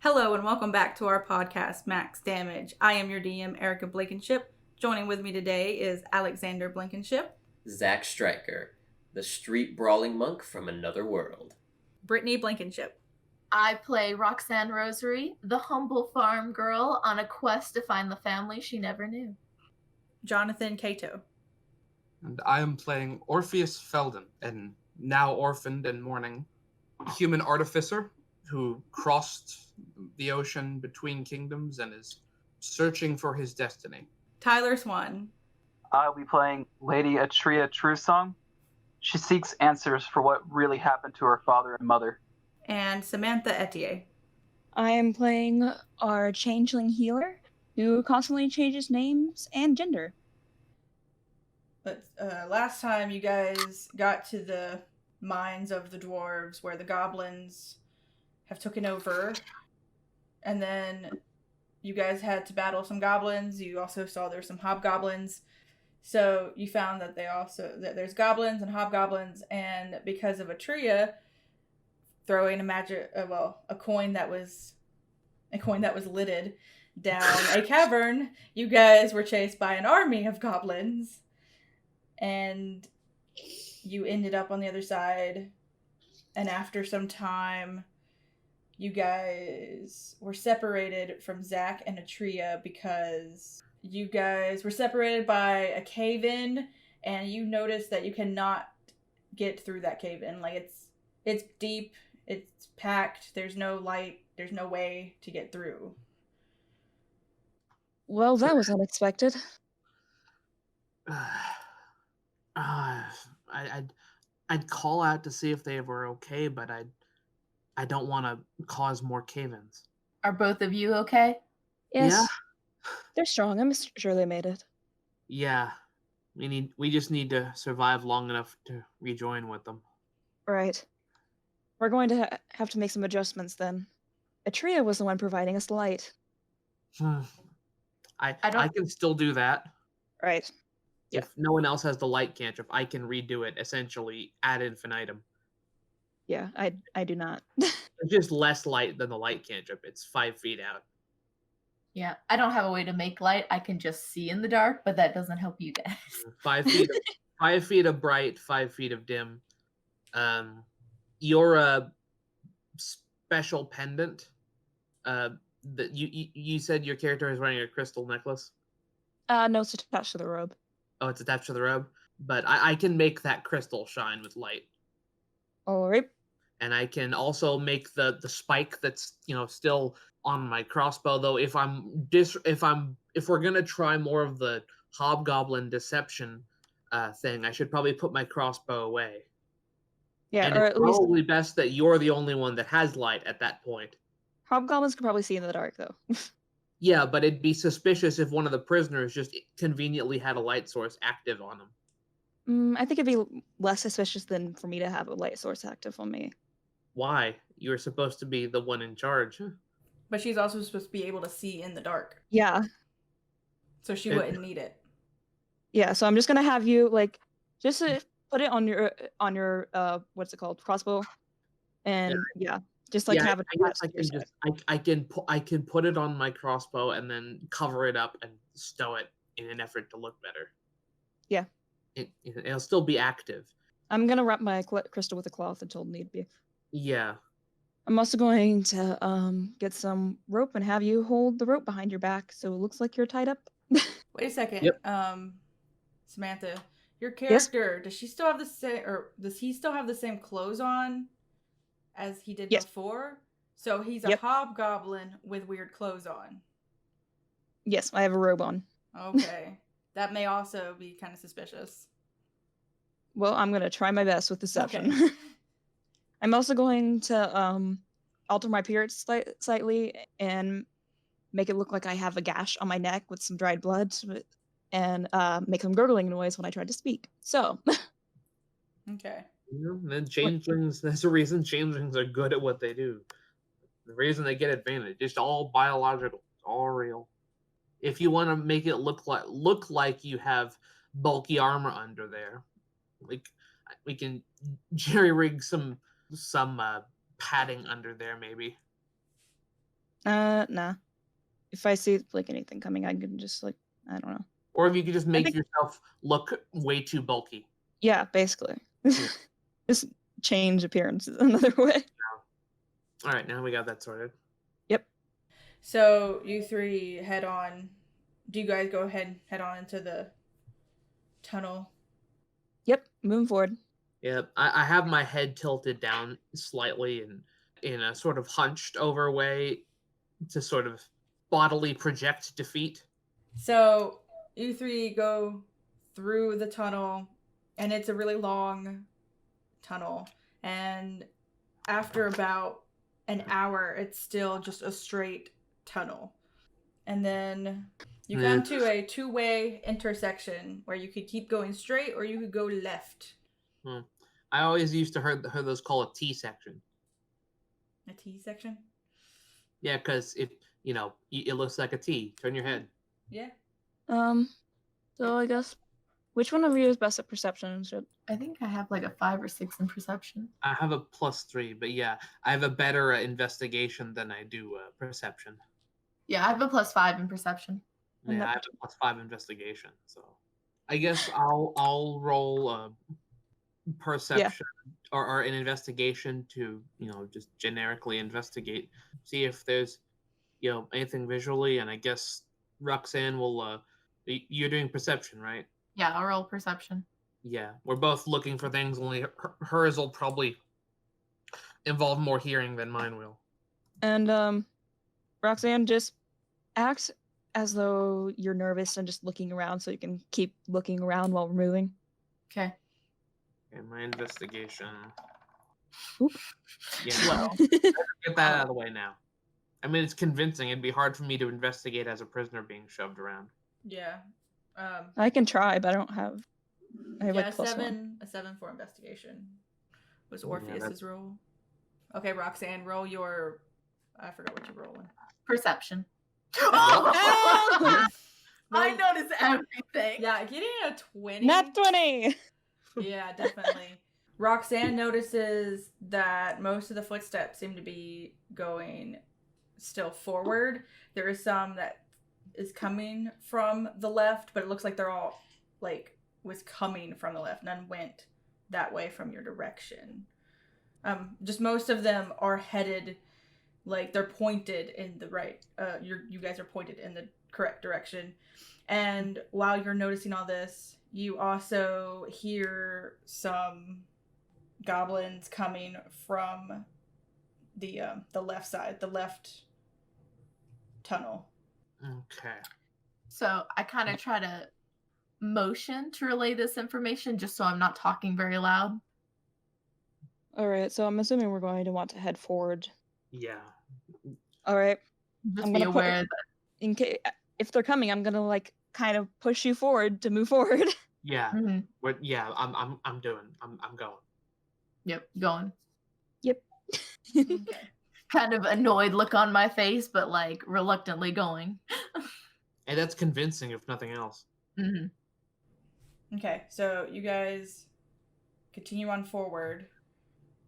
Hello and welcome back to our podcast, Max Damage. I am your DM, Erica Blankenship. Joining with me today is Alexander Blankenship, Zach Stryker, the street brawling monk from another world. Brittany Blankenship. I play Roxanne Rosary, the humble farm girl on a quest to find the family she never knew. Jonathan Cato. And I am playing Orpheus Felden, an now orphaned and mourning human artificer who crossed the ocean between kingdoms and is searching for his destiny. Tyler Swan. I'll be playing Lady Atria Truesong. She seeks answers for what really happened to her father and mother. And Samantha Etier. I am playing our changeling healer who constantly changes names and gender. But last time you guys got to the mines of the dwarves where the goblins have taken over, and then you guys had to battle some goblins. You also saw there's some hobgoblins. So you found that there's goblins and hobgoblins, and because of Atria throwing a coin that was lidded down a cavern, you guys were chased by an army of goblins, and you ended up on the other side. And after some time, you guys were separated from Zach and Atria because you guys were separated by a cave-in, and you noticed that you cannot get through that cave-in. Like, it's deep, it's packed, there's no light, there's no way to get through. Well, that was unexpected. I'd call out to see if they were okay, but I don't want to cause more cave-ins. Are both of you okay? Yes. Yeah. They're strong. I'm sure they made it. Yeah. We just need to survive long enough to rejoin with them. Right. We're going to have to make some adjustments then. Atria was the one providing us light. I can still do that. Right. If no one else has the light cantrip, I can redo it essentially ad infinitum. Yeah, I do not. It's just less light than the light cantrip. It's 5 feet out. Yeah, I don't have a way to make light. I can just see in the dark, but that doesn't help you guys. 5 feet. 5 feet of bright, 5 feet of dim. Your special pendant. That you said your character is wearing a crystal necklace. No, it's attached to the robe. Oh, it's attached to the robe. But I can make that crystal shine with light. All right. And I can also make the spike that's still on my crossbow. Though if we're gonna try more of the hobgoblin deception thing, I should probably put my crossbow away. Yeah, and or it's at least probably best that you're the only one that has light at that point. hobgoblins can probably see in the dark though. Yeah, but it'd be suspicious if one of the prisoners just conveniently had a light source active on them. I think it'd be less suspicious than for me to have a light source active on me. Why? You're supposed to be the one in charge. But she's also supposed to be able to see in the dark, Yeah. so she wouldn't need it. Yeah, so I'm just gonna have you just put it on your what's it called, crossbow, and just have it. I can put it on my crossbow and then cover it up and stow it in an effort to look better. Yeah. It'll still be active. I'm gonna wrap my crystal with a cloth until need be. Yeah. I'm also going to get some rope and have you hold the rope behind your back so it looks like you're tied up. Wait a second. Yep. Samantha, your character, does he still have the same clothes on as he did before? So he's a hobgoblin with weird clothes on. Yes, I have a robe on. Okay. That may also be kind of suspicious. Well, I'm going to try my best with deception. Okay. I'm also going to alter my appearance slightly and make it look like I have a gash on my neck with some dried blood and make some gurgling noise when I try to speak. So. Okay. Then changelings, there's a reason changelings are good at what they do. The reason they get advantage, it's all biological, it's all real. If you want to make it look like you have bulky armor under there, like we can jerry rig some padding under there, maybe. Nah. If I see like anything coming, I can just like, I don't know. Or if you could just make think- yourself look way too bulky. Yeah, basically. Just change appearances another way. All right, now we got that sorted. Yep. So you three head on. Do you guys go ahead head on into the tunnel? Yep. Moving forward. Yep, I have my head tilted down slightly and in a sort of hunched over way to sort of bodily project defeat. So you three go through the tunnel, and it's a really long tunnel. And after about an hour, it's still just a straight tunnel. And then you come to a two-way intersection where you could keep going straight or you could go left. I always used to heard those call a T section. A T section? Yeah, because it looks like a T. Turn your head. Yeah. So I guess which one of you is best at perception? I think I have like a 5 or 6 in perception. I have a +3, but yeah, I have a better investigation than I do perception. Yeah, I have a +5 in perception. Yeah, I have a +5 investigation, so I guess I'll roll perception or an investigation to just generically investigate, see if there's anything visually, and I guess Roxanne will. You're doing perception, right? Yeah, I'll roll perception. Yeah, we're both looking for things. Only hers will probably involve more hearing than mine will. And Roxanne, just act as though you're nervous and just looking around, so you can keep looking around while we're moving. Okay. And my investigation. Oop. Yeah, well, get that out of the way now. I mean, it's convincing. It'd be hard for me to investigate as a prisoner being shoved around. Yeah. I can try, but I don't have. I have yeah, like +1. a 7 for investigation was Yeah, Orpheus's roll. Okay, Roxanne, roll your. I forgot what you're rolling. Perception. Oh! I notice everything. Yeah, getting a 20. Nat 20. Yeah, definitely. Roxanne notices that most of the footsteps seem to be going still forward. There is some that is coming from the left, but it looks like they're all was coming from the left. None went that way from your direction. Just most of them are headed, they're pointed in the right. You guys are pointed in the correct direction. And while you're noticing all this, you also hear some goblins coming from the left side, the left tunnel. Okay. So I kind of try to motion to relay this information just so I'm not talking very loud. All right, so I'm assuming we're going to want to head forward. Yeah. All right. Just I'm be gonna aware that In case if they're coming, I'm gonna kind of push you forward to move forward. Yeah. Mhm. I'm going. Yep, going. Yep. Okay. Kind of annoyed look on my face, but reluctantly going. And that's convincing, if nothing else. Mm-hmm. Okay, so you guys continue on forward.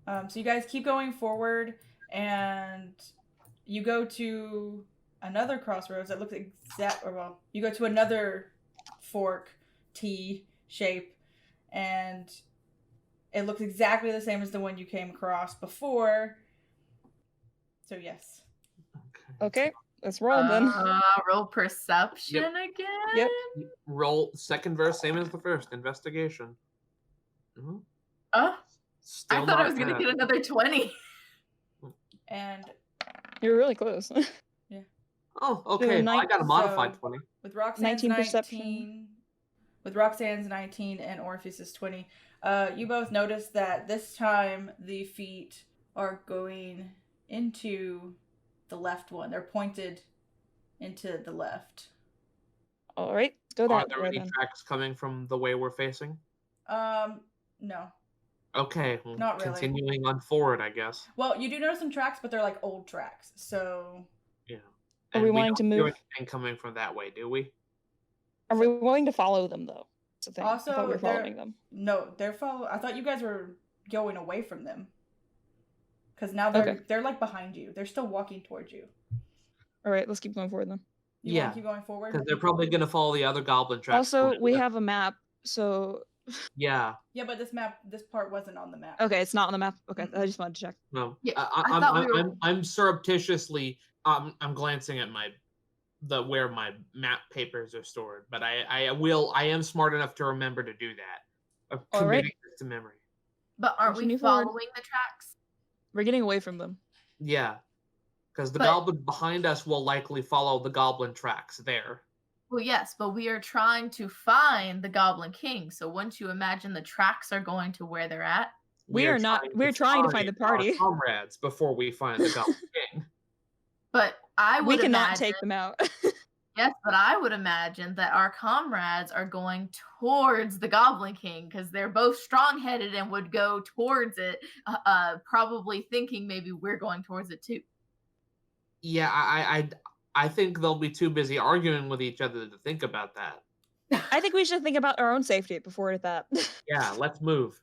So you guys keep going forward, and you go to another crossroads that looks you go to another fork, T shape, and it looks exactly the same as the one you came across before. So yes. Okay, let's roll then. Roll perception Yep. again? Yep. Roll second verse, same as the first. Investigation. Mhm. Still I thought I not was going to bad. get another 20. And You're really close. Oh, okay. So I got a modified so- 20. with Roxanne's 19 19, perception. with Roxanne's 19 and Orpheus's 20, you both notice that this time the feet are going into the left one. They're pointed into the left. All right, let's go Are that there way any then. tracks coming from the way we're facing? No. Okay, well, Not really. continuing on forward, I guess. Well, you do notice some tracks, but they're old tracks. So Yeah. Are we And wanting don't to hear move? anything coming from that way, do we? Are we willing to follow them though? That's the thing. I Also, thought we were they're- following them. no, I thought you guys were going away from them. Because now they're Okay. they're behind you. They're still walking towards you. All right, let's keep going forward then. You Yeah, want to keep going forward? because they're probably gonna follow the other goblin tracks. Also, we behind us. have a map, so Yeah, but this part wasn't on the map. okay, it's not on the map. Okay, Mm-mm. I just wanted to check. No, Yeah, I, I thought we were- I'm surreptitiously I'm glancing at where my map papers are stored, but I am smart enough to remember to do that. I'm All right. committing this to memory. But aren't we Continue forward. following the tracks? We're getting away from them. Yeah, because the But- goblin behind us will likely follow the goblin tracks there. Well, yes, but we are trying to find the Goblin King. So wouldn't you imagine the tracks are going to where they're at? We are not- we're trying to find the our party. comrades before we find the goblin king. But I would We cannot imagine, take them out. yes, but I would imagine that our comrades are going towards the Goblin King because they're both strong-headed and would go towards it, probably thinking maybe we're going towards it too. Yeah, I think they'll be too busy arguing with each other to think about that. I think we should think about our own safety before that. Yeah, let's move.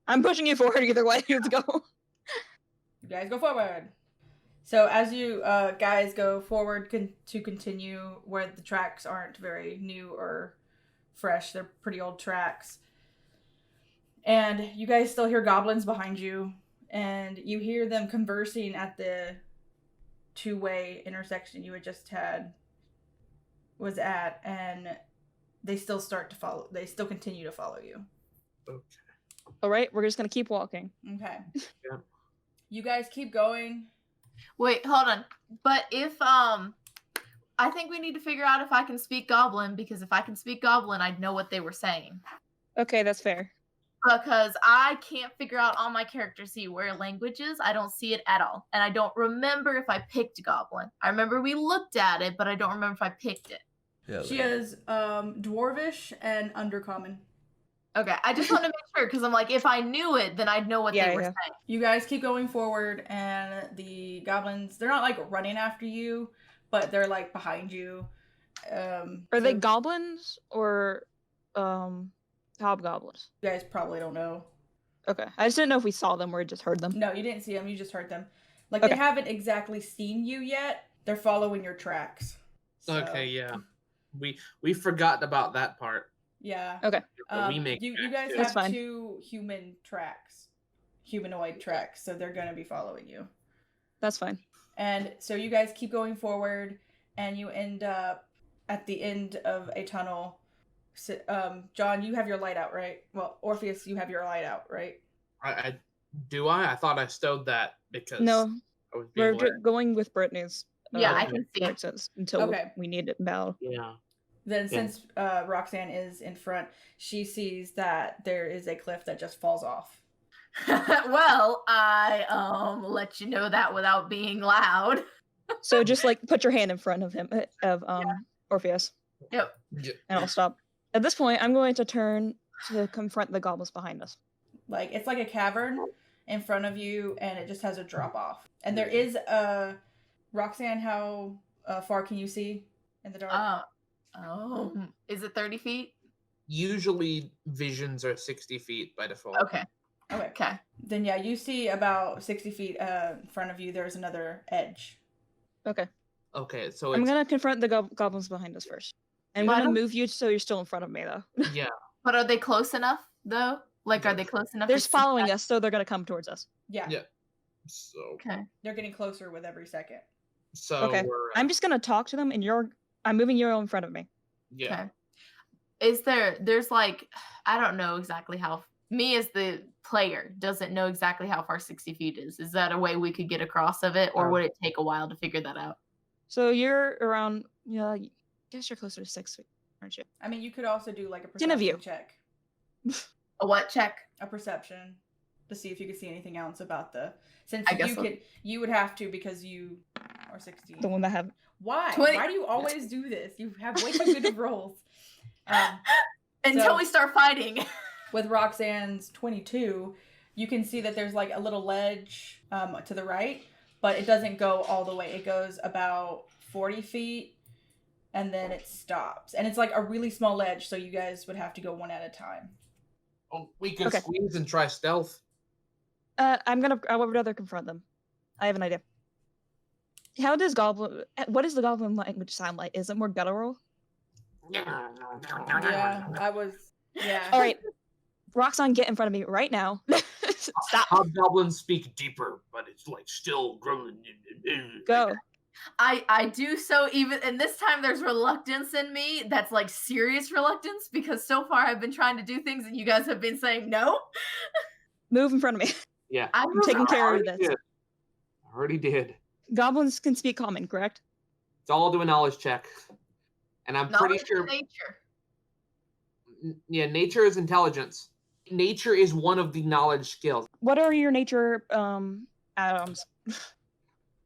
I'm pushing you forward either way. Let's go. You guys go forward. So as you guys go forward to continue where the tracks aren't very new or fresh, they're pretty old tracks. And you guys still hear goblins behind you, and you hear them conversing at the two-way intersection you had just was at, and they still continue to follow you. Okay. All right, we're just gonna keep walking. Okay. Yeah. You guys keep going. Wait, hold on. But if I think we need to figure out if I can speak Goblin, because if I can speak Goblin, I'd know what they were saying. Okay, that's fair. Because I can't figure out on my character sheet where language is. I don't see it at all. And I don't remember if I picked Goblin. I remember we looked at it, but I don't remember if I picked it. Yeah, She has Dwarvish and Undercommon. Okay, I just want to make sure, because I'm like, if I knew it, then I'd know what Yeah, they were yeah. saying. You guys keep going forward, and the goblins, they're not like running after you, but they're like behind you. Are they goblins or hobgoblins? You guys probably don't know. Okay, I just didn't know if we saw them or just heard them. No, you didn't see them, you just heard them. Like, Okay. they haven't exactly seen you yet. They're following your tracks. So, Okay, yeah. We forgot about that part. Yeah. Okay. But we make you tracks, guys too. That's have fine. 2 humanoid tracks, so they're gonna be following you. That's fine. And so you guys keep going forward, and you end up at the end of a tunnel. John, you have your light out, right? Well, Orpheus, you have your light out, right? I thought I stowed that because No, I was being we're led. going with Brittany's. Yeah, I Okay. can see Where it. it says until Okay. we need it in battle. Yeah. Then Yeah. since Roxanne is in front, she sees that there is a cliff that just falls off. Well, I let you know that without being loud. So just like put your hand in front of him, Orpheus, Yep. Yeah. and I'll stop. At this point, I'm going to turn to confront the goblins behind us. Like, it's like a cavern in front of you, and it just has a drop off. And there is a Roxanne. How far can you see in the dark? Is it 30 feet? Usually visions are 60 feet by default. Okay. Okay. Okay. Then yeah, you see about 60 feet in front of you. There's another edge. Okay. Okay, so I'm it's gonna confront the goblins behind us first. I'm Why gonna don't- move you so you're still in front of me, though. yeah. But are they close enough, though? Like, are they close enough? They're to see following that? us, so they're gonna come towards us. Yeah. Yeah. So Okay. They're getting closer with every second. Okay. we're I'm just gonna talk to them, and I'm moving you in front of me. yeah. Okay. There's like, I don't know exactly how, me as the player doesn't know exactly how far 60 feet is. Is that a way we could get across of it, or would it take a while to figure that out? So you're around. Yeah, I guess you're closer to 6 feet, aren't you? I mean, you could also do like a Ten of perception you. check. A what check? A perception to see if you could see anything else about since I guess so. you would have to because you are 16. The one that have. Why? 20 Why do you always do this? You have way too good of rolls. Until so- we start fighting. With Roxanne's 22, you can see that there's like a little ledge to the right, but it doesn't go all the way. It goes about 40 feet and then it stops. And it's like a really small ledge, so you guys would have to go one at a time. Oh, we could Okay. squeeze and try stealth. I would rather confront them. I have an idea. How does goblin? What does the goblin language sound like? Is it more guttural? Yeah, I was. Yeah. All right, Roxanne, get in front of me right now. Stop. Hobgoblins speak deeper, but it's like still growing. Go. I do so even, and this time there's reluctance in me that's like serious reluctance because so far I've been trying to do things and you guys have been saying no. Move in front of me. Yeah, I'm I'm taking care of already this. did. Already did. Goblins can speak common, correct? It's all do a knowledge check, and I'm pretty sure. Nature. Yeah, nature is intelligence. Nature is one of the knowledge skills. What are your nature atoms?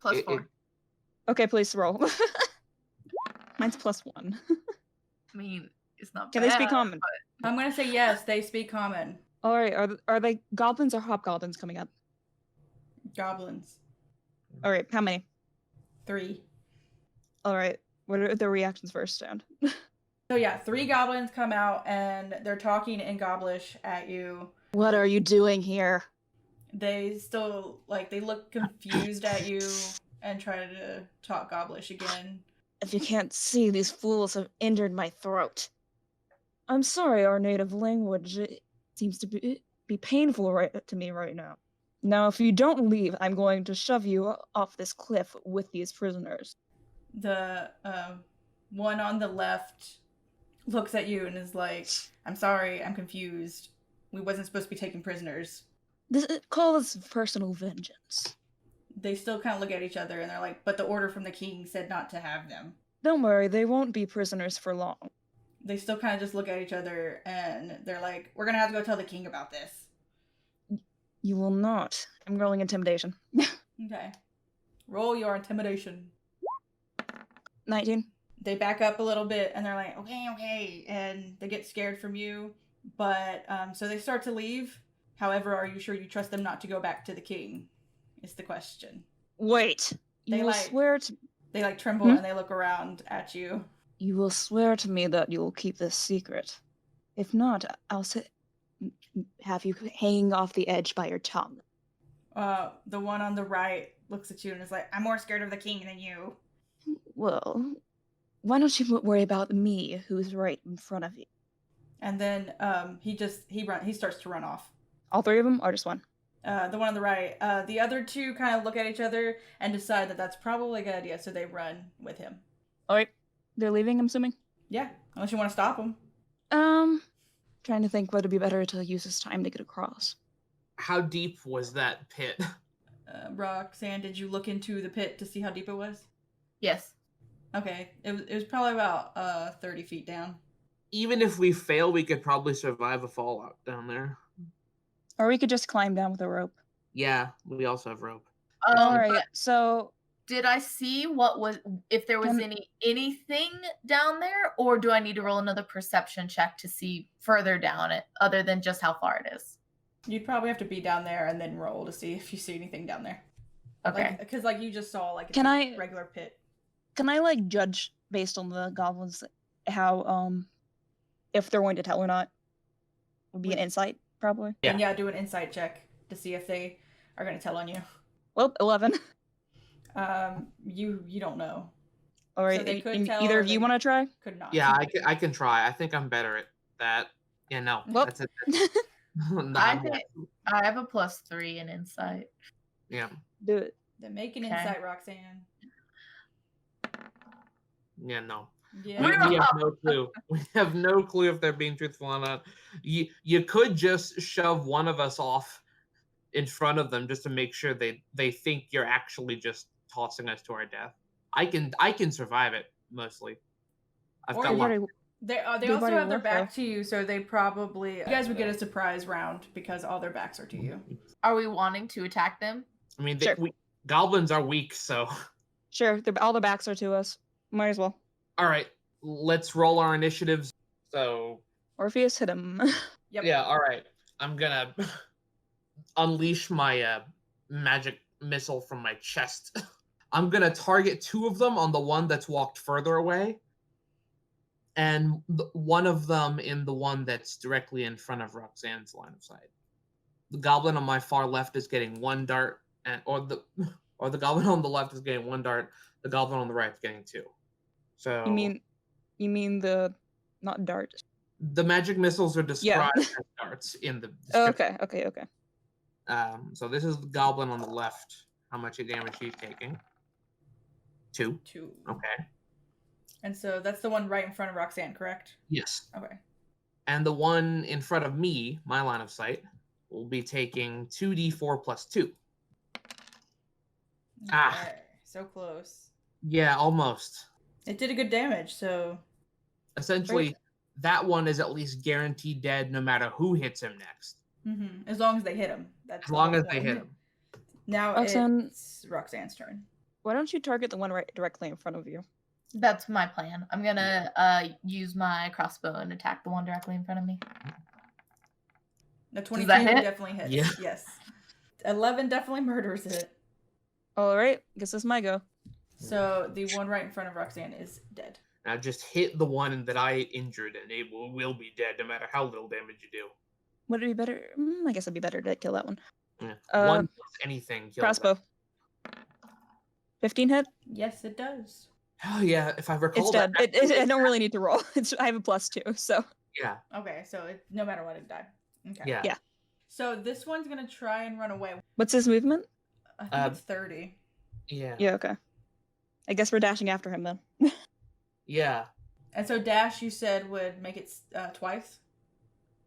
Plus It- 4. Okay, please roll. Mine's +1. I mean, it's not Can bad. they speak common? I'm gonna say yes. They speak common. All right, are they goblins or hobgoblins coming up? Goblins. All right, how many? 3. All right, what are the reactions first, Sound? So yeah, 3 goblins come out and they're talking in Goblish at you. What are you doing here? They still they look confused at you and try to talk Goblish again. If you can't see, these fools have injured my throat. I'm sorry, our native language seems to be painful to me right now. Now, if you don't leave, I'm going to shove you off this cliff with these prisoners. The one on the left looks at you and is like, "I'm sorry, I'm confused. We wasn't supposed to be taking prisoners." Call this personal vengeance. They still kind of look at each other and they're like, "But the order from the king said not to have them." Don't worry, they won't be prisoners for long. They still kind of just look at each other and they're like, "We're gonna have to go tell the king about this." You will not. I'm rolling intimidation. Okay. Roll your intimidation. 19. They back up a little bit and they're like, okay, and they get scared from you. But so they start to leave. However, are you sure you trust them not to go back to the king? Is the question. Wait. They You will swear to They tremble and they look around at you. You will swear to me that you will keep this secret. If not, I'll have you hanging off the edge by your tongue. The one on the right looks at you and is like, "I'm more scared of the king than you." Well, why don't you worry about me, who's right in front of you? And then he starts to run off. All 3 of them, or just one? The one on the right. The other 2 kind of look at each other and decide that that's probably a good idea, so they run with him. All right, they're leaving, I'm assuming? Yeah, unless you want to stop them. Trying to think whether it'd be better to use this time to get across. How deep was that pit? Roxanne, did you look into the pit to see how deep it was? Yes. Okay, it was probably about 30 feet down. Even if we fail, we could probably survive a fallout down there. Or we could just climb down with a rope. Yeah, we also have rope. All right, so Did I see if there was anything down there, or do I need to roll another perception check to see further down it, other than just how far it is? You'd probably have to be down there and then roll to see if you see anything down there. Okay. Because you just saw it's Can a I- regular pit. can I judge based on the goblins how if they're going to tell or not? Would be an insight, probably. Yeah. And yeah, do an insight check to see if they are going to tell on you. Well, 11. You don't know. All right, So they could tell either or of you they- want to try? Could not. Yeah, I can try. I think I'm better at that. Yeah, no. Well- That's it. I think I have a +3 in insight. Yeah. Do it. Then make an Okay. insight, Roxanne. Yeah, no. Yeah. We have no clue. We have no clue if they're being truthful or not. You could just shove one of us off in front of them just to make sure they think you're actually just tossing us to our death. I can survive it mostly. I've Or got you luck. Already- They They've also already have their left, back to you, so they probably you guys would get a surprise round because all their backs are to you. Are we wanting to attack them? I mean, Sure. goblins are weak, so Sure, all the backs are to us. Might as well. all right. Let's roll our initiatives. So Orpheus, hit him. Yep. yeah, all right. I'm gonna unleash my magic missile from my chest. I'm gonna target 2 of them on the one that's walked further away, and one of them in the one that's directly in front of Roxanne's line of sight. The goblin on my far left is getting 1 dart, or the goblin on the left is getting 1 dart. The goblin on the right is getting 2. So You mean the not dart? the magic missiles are described as darts in the description. Okay. So this is the goblin on the left. How much damage he's taking? 2. 2. Okay. And so that's the one right in front of Roxanne, correct? Yes. Okay. And the one in front of me, my line of sight, will be taking 2d4 plus 2. Ah. Okay, so close. Yeah, almost. It did a good damage, so Essentially, that one is at least guaranteed dead no matter who hits him next. as long as they hit him. That's As the long whole as they point. hit him. Now Roxanne- it's Roxanne's turn. Why don't you target the one right directly in front of you? That's my plan. I'm gonna use my crossbow and attack the one directly in front of me. The 22 that hit? definitely hits. Yeah. Yes. 11 definitely murders it. All right, guess it's my go. So the one right in front of Roxanne is dead. Now just hit the one that I injured, and it will be dead no matter how little damage you do. Would it be better? I guess it'd be better to kill that one. Yeah. Uh, 1 plus anything kills Crossbow. 15 hit. Yes, it does. Oh yeah, if I recall It's that. dead. I don't really need to roll. I have a +2, so Yeah. Okay, so no matter what, it died. Okay. Yeah. Yeah. So this one's gonna try and run away. what's his movement? I think it's 30. Yeah. Yeah, okay. I guess we're dashing after him then. Yeah. And so dash, you said, would make it twice.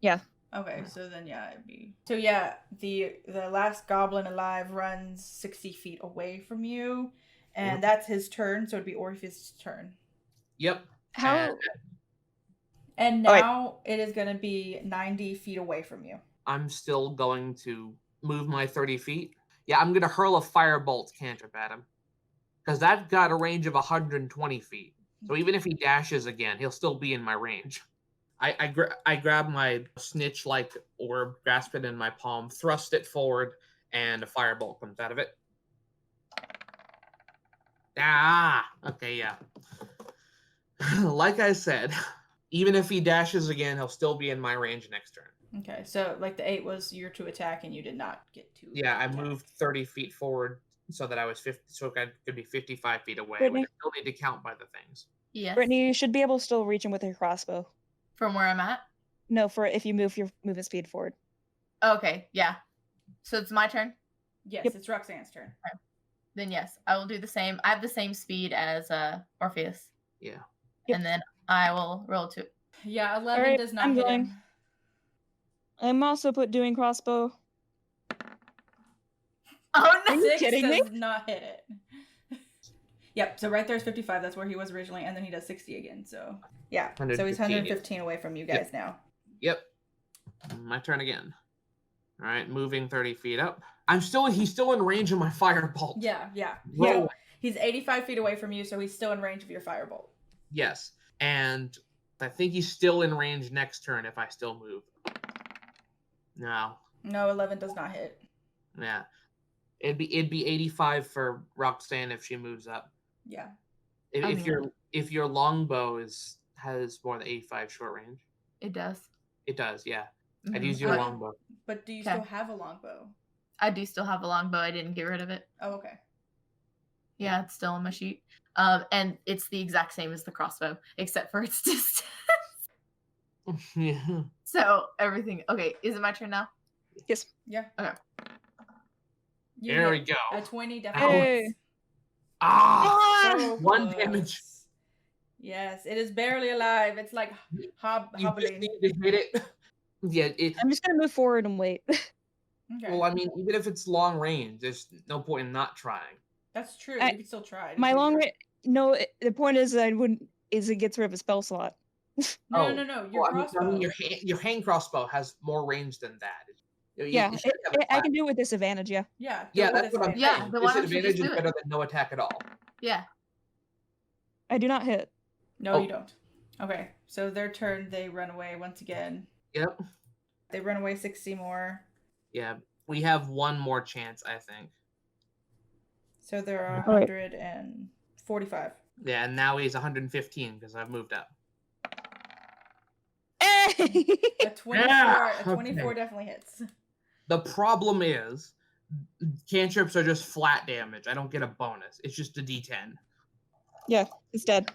Yeah. Okay, so then it'd be. So yeah, the last goblin alive runs 60 feet away from you, and that's his turn. So it'd be Orpheus' turn. Yep. How? And Oh, wait. now it is going to be 90 feet away from you. I'm still going to move my 30 feet. Yeah, I'm going to hurl a firebolt cantrip at him. Because that got a range of 120 feet. So even if he dashes again, he'll still be in my range. I grab my snitch-like orb, grasp it in my palm, thrust it forward, and a firebolt comes out of it. Ah! Okay, yeah. Like I said, even if he dashes again, he'll still be in my range next turn. Okay, so like the 8 was your to attack, and you did not get to. Yeah, I attack. moved 30 feet forward so that I was 50, so I could be 55 feet away. Brittany? We still need to count by the things. Yes. Brittany, you should be able to still reach him with your crossbow. From where I'm at? No, for if you move your movement speed forward. Okay, yeah. So it's my turn? Yes, Yep. it's Roxanne's turn. Then yes, I will do the same. I have the same speed as Orpheus. Yeah. Yep. And then I will roll 2. Yeah, 11 Alright, does not I'm hit going. him. I'm also doing crossbow. Oh no! Are you 6 kidding me? does not hit it. Yep, so right there's 55. That's where he was originally, and then he does 60 again. So yeah, so he's 115, 115 away from you guys now. Yep. My turn again. All right, moving 30 feet up. He's still in range of my firebolt. Yeah. Roll. He's 85 feet away from you, so he's still in range of your firebolt. Yes. And I think he's still in range next turn if I still move. No. No, 11 does not hit. Yeah. It'd be 85 for Roxanne if she moves up. Yeah. If your longbow has more than 85 short range. It does. It does, yeah. I'd Mhm. use your Okay. longbow. But do you Okay. still have a longbow? I do still have a longbow. I didn't get rid of it. Oh, okay. Yeah, it's still in my sheet. And it's the exact same as the crossbow, except for its distance. Yeah. So everything. Okay, is it my turn now? Yes. Yeah. Okay. You There we hit. go. A 20 definitely. Hey. hits. Ah! So One close. damage. Yes, it is barely alive. It's like You just hobbling. need to hit it. Yeah, I'm just gonna move forward and wait. Okay. well, I mean, even if it's long range, there's no point in not trying. That's true. I- You can still try. Just My use long your- range. No, the point is that it gets rid of a spell slot. No, Oh, no. Your Well, crossbow. I mean, your hand crossbow has more range than that. Yeah, you should have a I class. can do it with disadvantage. Yeah. Yeah. Yeah, do it that's with what I'm disadvantage. Yeah, saying. then why don't you Disadvantage just is do it? better than no attack at all. Yeah. I do not hit. No, Oh. you don't. Okay, so their turn. They run away once again. Yep. They run away 60 more. Yeah, we have one more chance, I think. So there are All right. 145. Yeah, and now he's 115 because I've moved up. A 24, Yeah, a 24 okay. definitely hits. The problem is cantrips are just flat damage. I don't get a bonus. It's just a D10. Yeah, it's dead.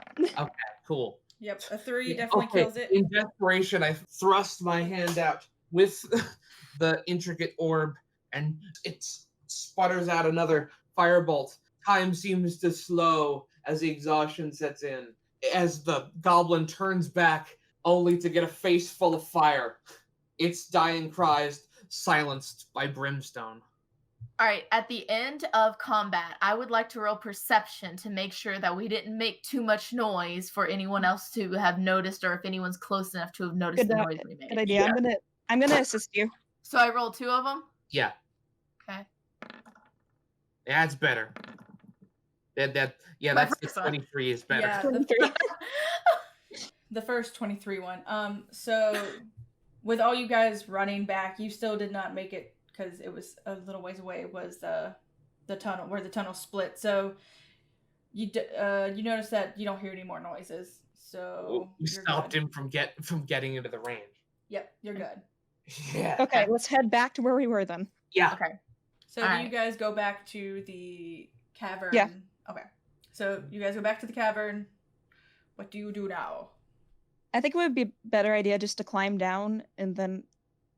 Cool. Yep, a 3 definitely kills it. In desperation, I thrust my hand out with the intricate orb, and it sputters out another firebolt. Time seems to slow as the exhaustion sets in, as the goblin turns back, only to get a face full of fire. Its dying cries silenced by brimstone. All right, at the end of combat, I would like to roll perception to make sure that we didn't make too much noise for anyone else to have noticed, or if anyone's close enough to have noticed the noise we made. Good idea. I'm gonna assist you. So I rolled 2 of them? Yeah. Okay. That's better. That's the 23 is better. Yeah, the first 23 one. So with all you guys running back, you still did not make it because it was a little ways away. Was the tunnel where the tunnel split. So you notice that you don't hear any more noises. So we stopped him from getting into the range. Yep, you're good. Yeah. Okay, let's head back to where we were then. Yeah. Okay. So do you guys go back to the cavern? Yeah. Okay. So you guys go back to the cavern. What do you do now? I think it would be a better idea just to climb down and then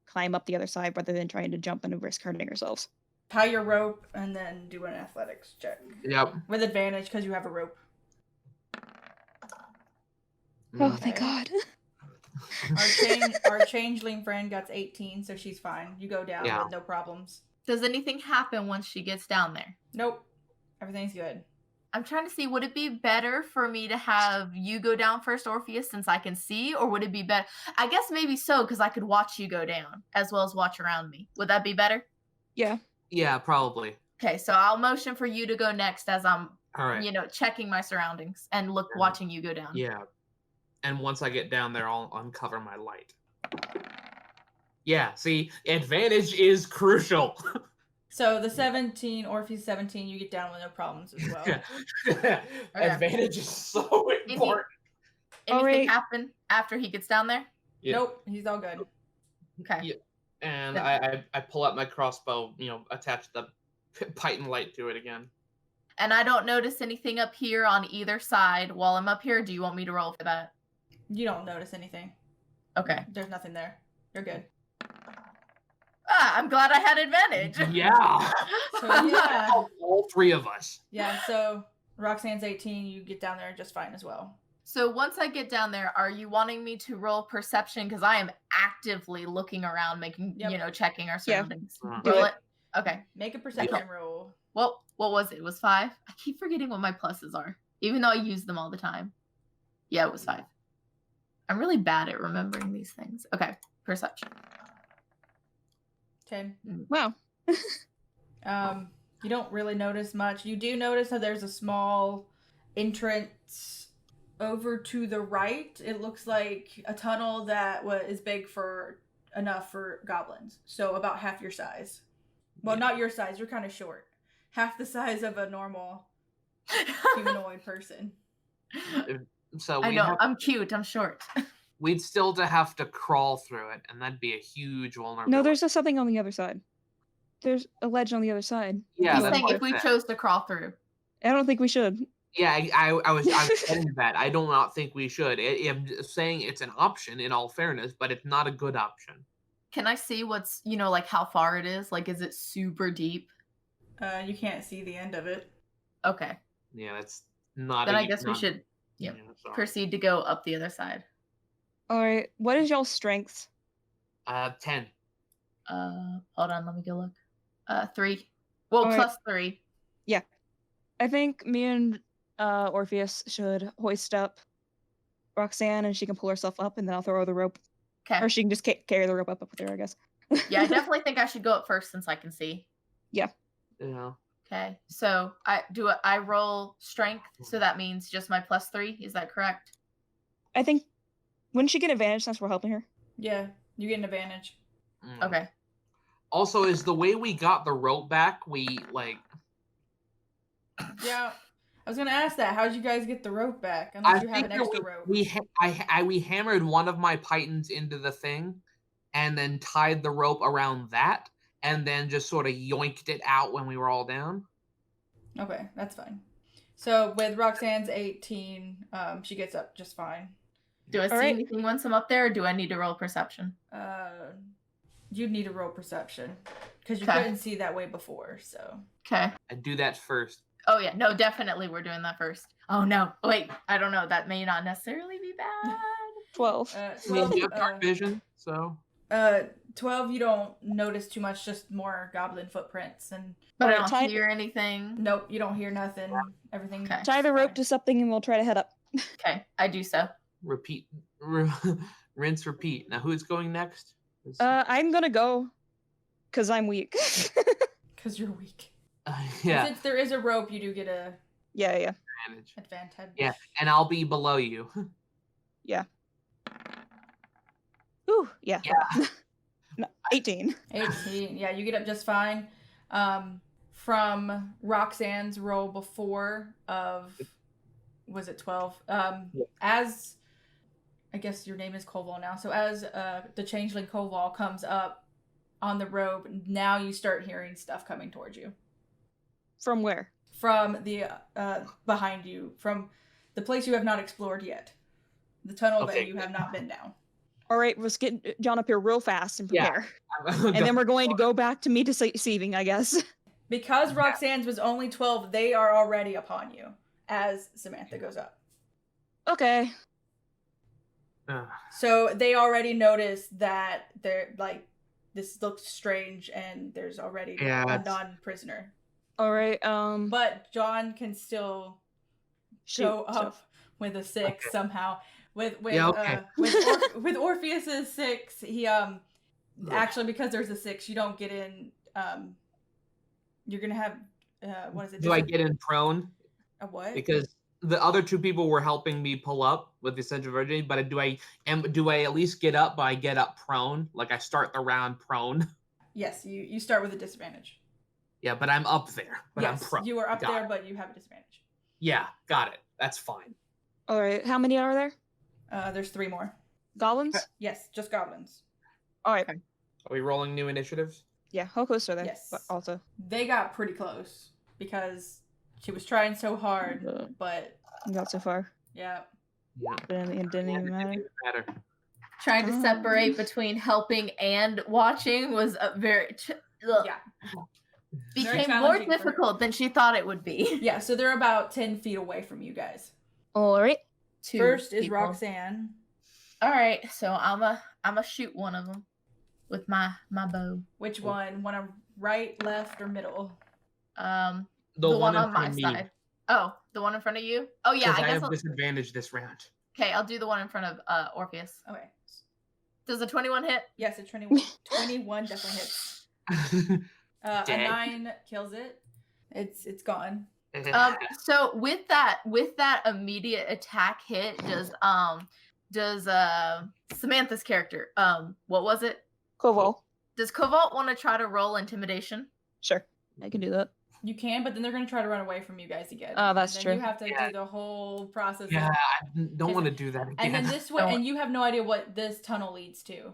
climb up the other side rather than trying to jump and risk hurting ourselves. Tie your rope and then do an athletics check. Yep. With advantage because you have a rope. Oh, thank God. Our changeling friend got 18, so she's fine. You go down with no problems. Does anything happen once she gets down there? Nope. Everything's good. I'm trying to see, would it be better for me to have you go down first, Orpheus, since I can see? Or would it be better? I guess maybe so, because I could watch you go down, as well as watch around me. Would that be better? Yeah. Yeah, probably. Okay, so I'll motion for you to go next as I'm, All right. Checking my surroundings and watching you go down. Yeah. And once I get down there, I'll uncover my light. Yeah, see, advantage is crucial. So the 17, Orpheus 17, you get down with no problems as well. Advantage is so important. Anything happen after he gets down there? Yeah. Nope, he's all good. Okay. Yeah. And I pull out my crossbow, attach the python light to it again. And I don't notice anything up here on either side while I'm up here. Do you want me to roll for that? You don't notice anything. Okay. There's nothing there. You're good. I'm glad I had advantage. Yeah. So yeah. All 3 of us. Yeah, so Roxanne's 18, you get down there just fine as well. So once I get down there, are you wanting me to roll perception? Because I am actively looking around, checking our surroundings. Yeah. Roll it. Okay. Make a perception roll. Well, what was it? It was 5? I keep forgetting what my pluses are, even though I use them all the time. Yeah, it was 5. I'm really bad at remembering these things. Okay, perception. 10. Wow. You don't really notice much. You do notice that there's a small entrance over to the right. It looks like a tunnel that is big enough for goblins. So about half your size. Well, not your size. You're kind of short. Half the size of a normal humanoid person. So I know. I'm cute. I'm short. We'd still have to crawl through it, and that'd be a huge vulnerability. No, there's just something on the other side. There's a ledge on the other side. Yeah, He's that's saying what if we I said. chose to crawl through. I don't think we should. Yeah, I was getting to that. I do not think we should. I'm saying it's an option in all fairness, but it's not a good option. Can I see what's, how far it is? Like, is it super deep? You can't see the end of it. Okay. Yeah, that's not. Then I guess we should proceed to go up the other side. All right. What is y'all's strength? 10. Hold on, let me go look. 3. Well, All plus 3. Yeah. I think me and Orpheus should hoist up Roxanne, and she can pull herself up, and then I'll throw her the rope. Okay. Or she can just carry the rope up with her, I guess. Yeah, I definitely think I should go up first since I can see. Yeah. Yeah. Okay. So I roll strength, so that means just my plus 3. Is that correct? I think, wouldn't she get advantage since we're helping her? Yeah, you get an advantage. Okay. Also, is the way we got the rope back, we Yeah, I was gonna ask that. How'd you guys get the rope back? Unless you have an extra rope. We hammered one of my pythons into the thing, and then tied the rope around that, and then just sort of yoinked it out when we were all down. Okay, that's fine. So with Roxanne's 18, she gets up just fine. Do I see right. anything once I'm up there, or do I need to roll perception? You need to roll perception because you Okay. couldn't see that way before. So Okay. I do that first. Oh yeah, no, definitely we're doing that first. Oh no, wait, I don't know. That may not necessarily be bad. 12. 12. You have dark vision, so 12. You don't notice too much, just more goblin footprints, and But I Alright, don't tie- hear anything. nope, you don't hear nothing. Everything. Okay. Tie the rope to something and we'll try to head up. Okay, I do so. repeat, rinse, repeat. Now, who's going next? I'm gonna go because I'm weak. Because you're weak. Yeah, Since there is a rope, you do get a yeah. advantage. advantage. Yeah, and I'll be below you. Ooh, yeah. Yeah. No, 18. 18. Yeah, you get up just fine. From Roxanne's roll before of, was it 12? As, I guess your name is Koval now. So as the changeling Koval comes up on the rope, now you start hearing stuff coming towards you. From where? From the, behind you, from the place you have not explored yet. The tunnel Okay. that you have not been down. All right, let's get John up here real fast and Yeah. prepare. And then we're going to go back to me deceiving, I guess. Because Roxanne's was only 12, they are already upon you as Samantha goes up. Okay. So they already noticed that they're like, this looks strange and there's already Yeah, a it's- non-prisoner. All right. But John can still show up with a 6 somehow. With Yeah, okay. With Orpheus's 6, he actually, because there's a 6, you don't get in. You're gonna have what is it? Do I get in prone? A what? Because the other two people were helping me pull up with the Essential Virginity, but do I at least get up? But I get up prone, like I start the round prone. Yes, you start with a disadvantage. Yeah, but I'm up there. But yes, I'm prone. you are up Got there, it. but you have a disadvantage. Yeah, got it. That's fine. All right. How many are there? There's 3 more. Goblins? Yes, just goblins. All right. Are we rolling new initiatives? Yeah. How close are they? Yes. But also. They got pretty close because she was trying so hard, Yeah. but Not so far. yeah. Yeah. But it didn't even matter. Matter. Trying to Oh. separate between helping and watching was a very Yeah. became more challenging for her. difficult than she thought it would be. Yeah, so they're about 10 feet away from you guys. All right. Two First is people. Roxanne. All right, so I'ma shoot one of them with my bow. Which one? One on right, left, or middle? The The one in on front my of me, side. Oh, the one in front of you? Oh yeah, 'cause I I guess have I'll, disadvantage this round. okay, I'll do the one in front of Orpheus. Okay. Does a 21 hit? Yes, a 21 definitely hits. A Dang. 9 kills it. It's gone. So with that immediate attack hit, does Samantha's character, what was it? Koval. Does Koval want to try to roll intimidation? Sure. I can do that. You can, but then they're going to try to run away from you guys again. Oh, that's and then true. You have to Yeah. do the whole process. Yeah, of- I don't want to do that again. and then this way, Don't- and you have no idea what this tunnel leads to.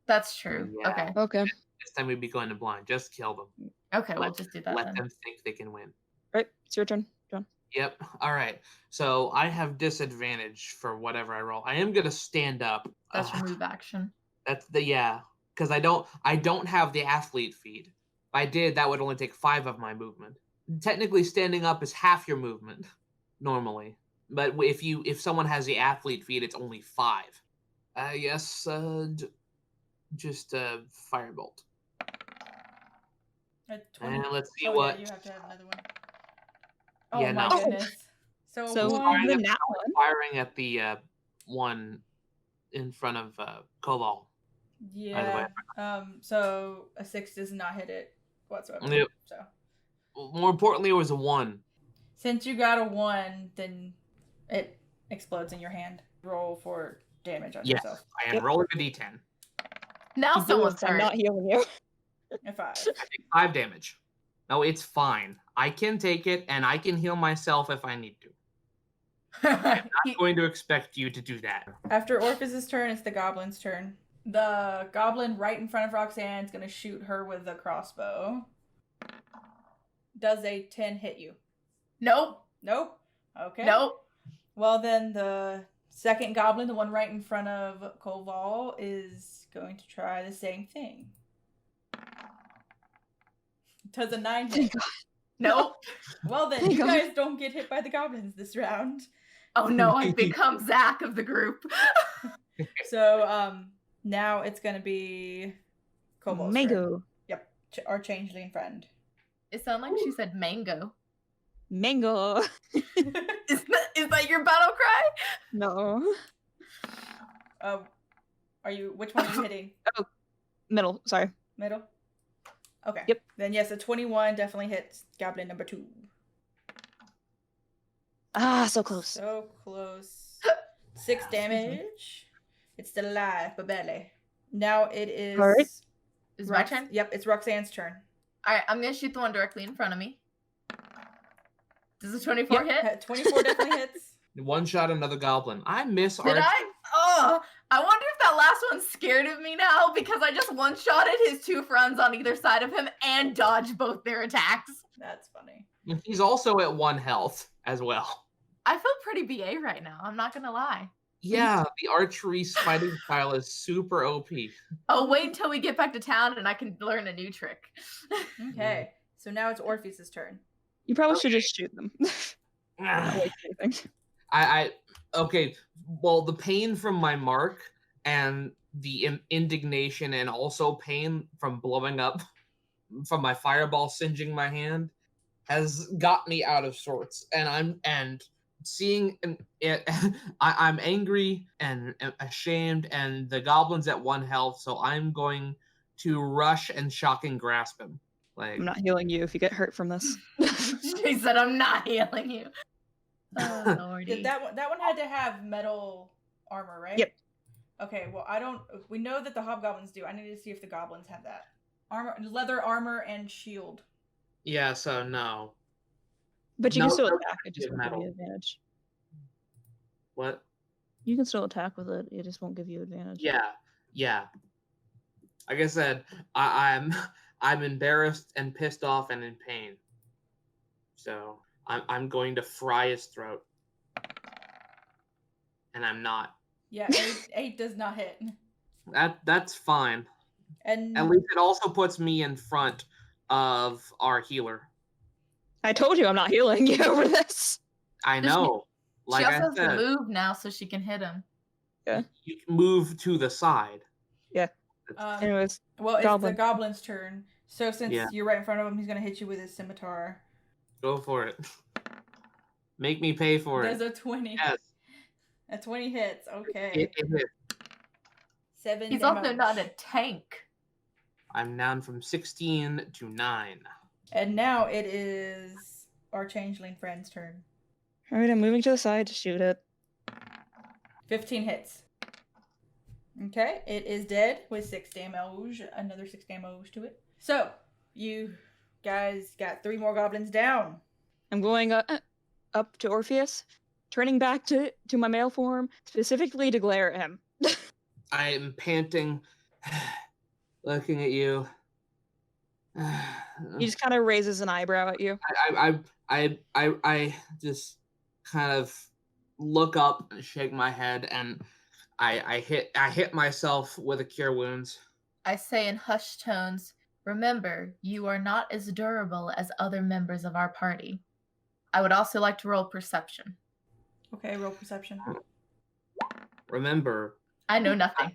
That's true. Yeah. Okay. Okay. This time we'd be going to blind. Just kill them. Okay, we'll Let- just do that Let then. them think they can win. Right. It's your turn, John. Yep. All right. So I have disadvantage for whatever I roll. I am gonna stand up. That's your move action. That's because I don't have the athlete feed. If I did, that would only take 5 of my movement. Technically, standing up is half your movement normally, but if someone has the athlete feed, it's only 5. Yes. Just firebolt. At 20. And let's see Oh, what. Yeah, you have to have another one. Oh Yeah, my no. goodness. So, So one, the nat one. Firing at the one in front of Koval. yeah. So a 6 does not hit it whatsoever. Yep. So More importantly, it was a 1. since you got a 1, then it explodes in your hand. Roll for damage on Yes. yourself. I am Yep. rolling a d10. Now You do someone's it, I'm hurt. not healing you. A 5. I take 5 damage. No, it's fine. I can take it, and I can heal myself if I need to. I'm not going to expect you to do that. After Orpheus's turn, it's the goblin's turn. The goblin right in front of Roxanne is going to shoot her with a crossbow. Does a 10 hit you? Nope. Nope. Okay. Nope. Well, then the second goblin, the one right in front of Koval, is going to try the same thing. Does a 9 hit? Thank God. Nope. Well, then Thank you God. guys don't get hit by the goblins this round. Oh no, I've become Zach of the group. So, now it's going to be Koval's turn. Mango. Yep, our changeling friend. It sounded like she said mango. Mango. Is that your battle cry? No. Which one are you hitting? Middle. Sorry. Middle? Okay. Yep. Then yes, a 21 definitely hits goblin number 2. Ah, so close. So close. 6 damage. It's still alive, but barely. Now it is... Alright. Is my turn? Yep, it's Roxanne's turn. Alright, I'm gonna shoot the one directly in front of me. Does a 24 hit? 24 definitely hits. One shot another goblin. I miss Did I? Oh, I wonder if that last one's scared of me now because I just one-shotted his 2 friends on either side of him and dodged both their attacks. That's funny. He's also at 1 health as well. I feel pretty BA right now, I'm not gonna lie. Yeah, the archery fighting style is super OP. Oh, wait until we get back to town and I can learn a new trick. Okay, so now it's Orpheus's turn. You probably should just shoot them. Ah. Not waste anything. Okay, well, the pain from my mark and the indignation and also pain from blowing up from my fireball singeing my hand has got me out of sorts, and I'm angry and ashamed, and the goblin's at 1 health, so I'm going to rush and shocking grasp him. Like, I'm not healing you if you get hurt from this. She said, I'm not healing you. Oh, Lordy. That one had to have metal armor, right? Yep. Okay, well, we know that the hobgoblins do. I need to see if the goblins have that. Leather armor and shield. yeah, so no. But you No, can still no, attack. It just won't give metal. you advantage. What? You can still attack with it. It just won't give you advantage. Yeah. Like I said, I'm embarrassed and pissed off and in pain. So I'm going to fry his throat, and I'm not. Yeah, 8 does not hit. That's fine. And At least it also puts me in front of our healer. I told you I'm not healing you over this. I know. Like she I also has to said, move now so she can hit him. you can move to the side. Anyways, well, it's goblin. the goblin's turn. So since Yeah. you're right in front of him, he's gonna hit you with his scimitar. Go for it. Make me pay for There's it. a 20. Yes. A 20 hits. Okay. It hit. 7 He's damage. also not a tank. I'm down from 16 to 9. And now it is our changeling friend's turn. Alright, I'm moving to the side to shoot it. 15 hits. Okay, it is dead with 6 damage. Another 6 damage to it. So, you guys got 3 more goblins down. I'm going up to Orpheus, turning back to my male form, specifically to glare at him. I am panting, looking at you. He just kind of raises an eyebrow at you. I just kind of look up and shake my head, and I hit myself with a cure wounds. I say in hushed tones, remember, you are not as durable as other members of our party. I would also like to roll perception. Okay, roll perception. Remember, I know nothing.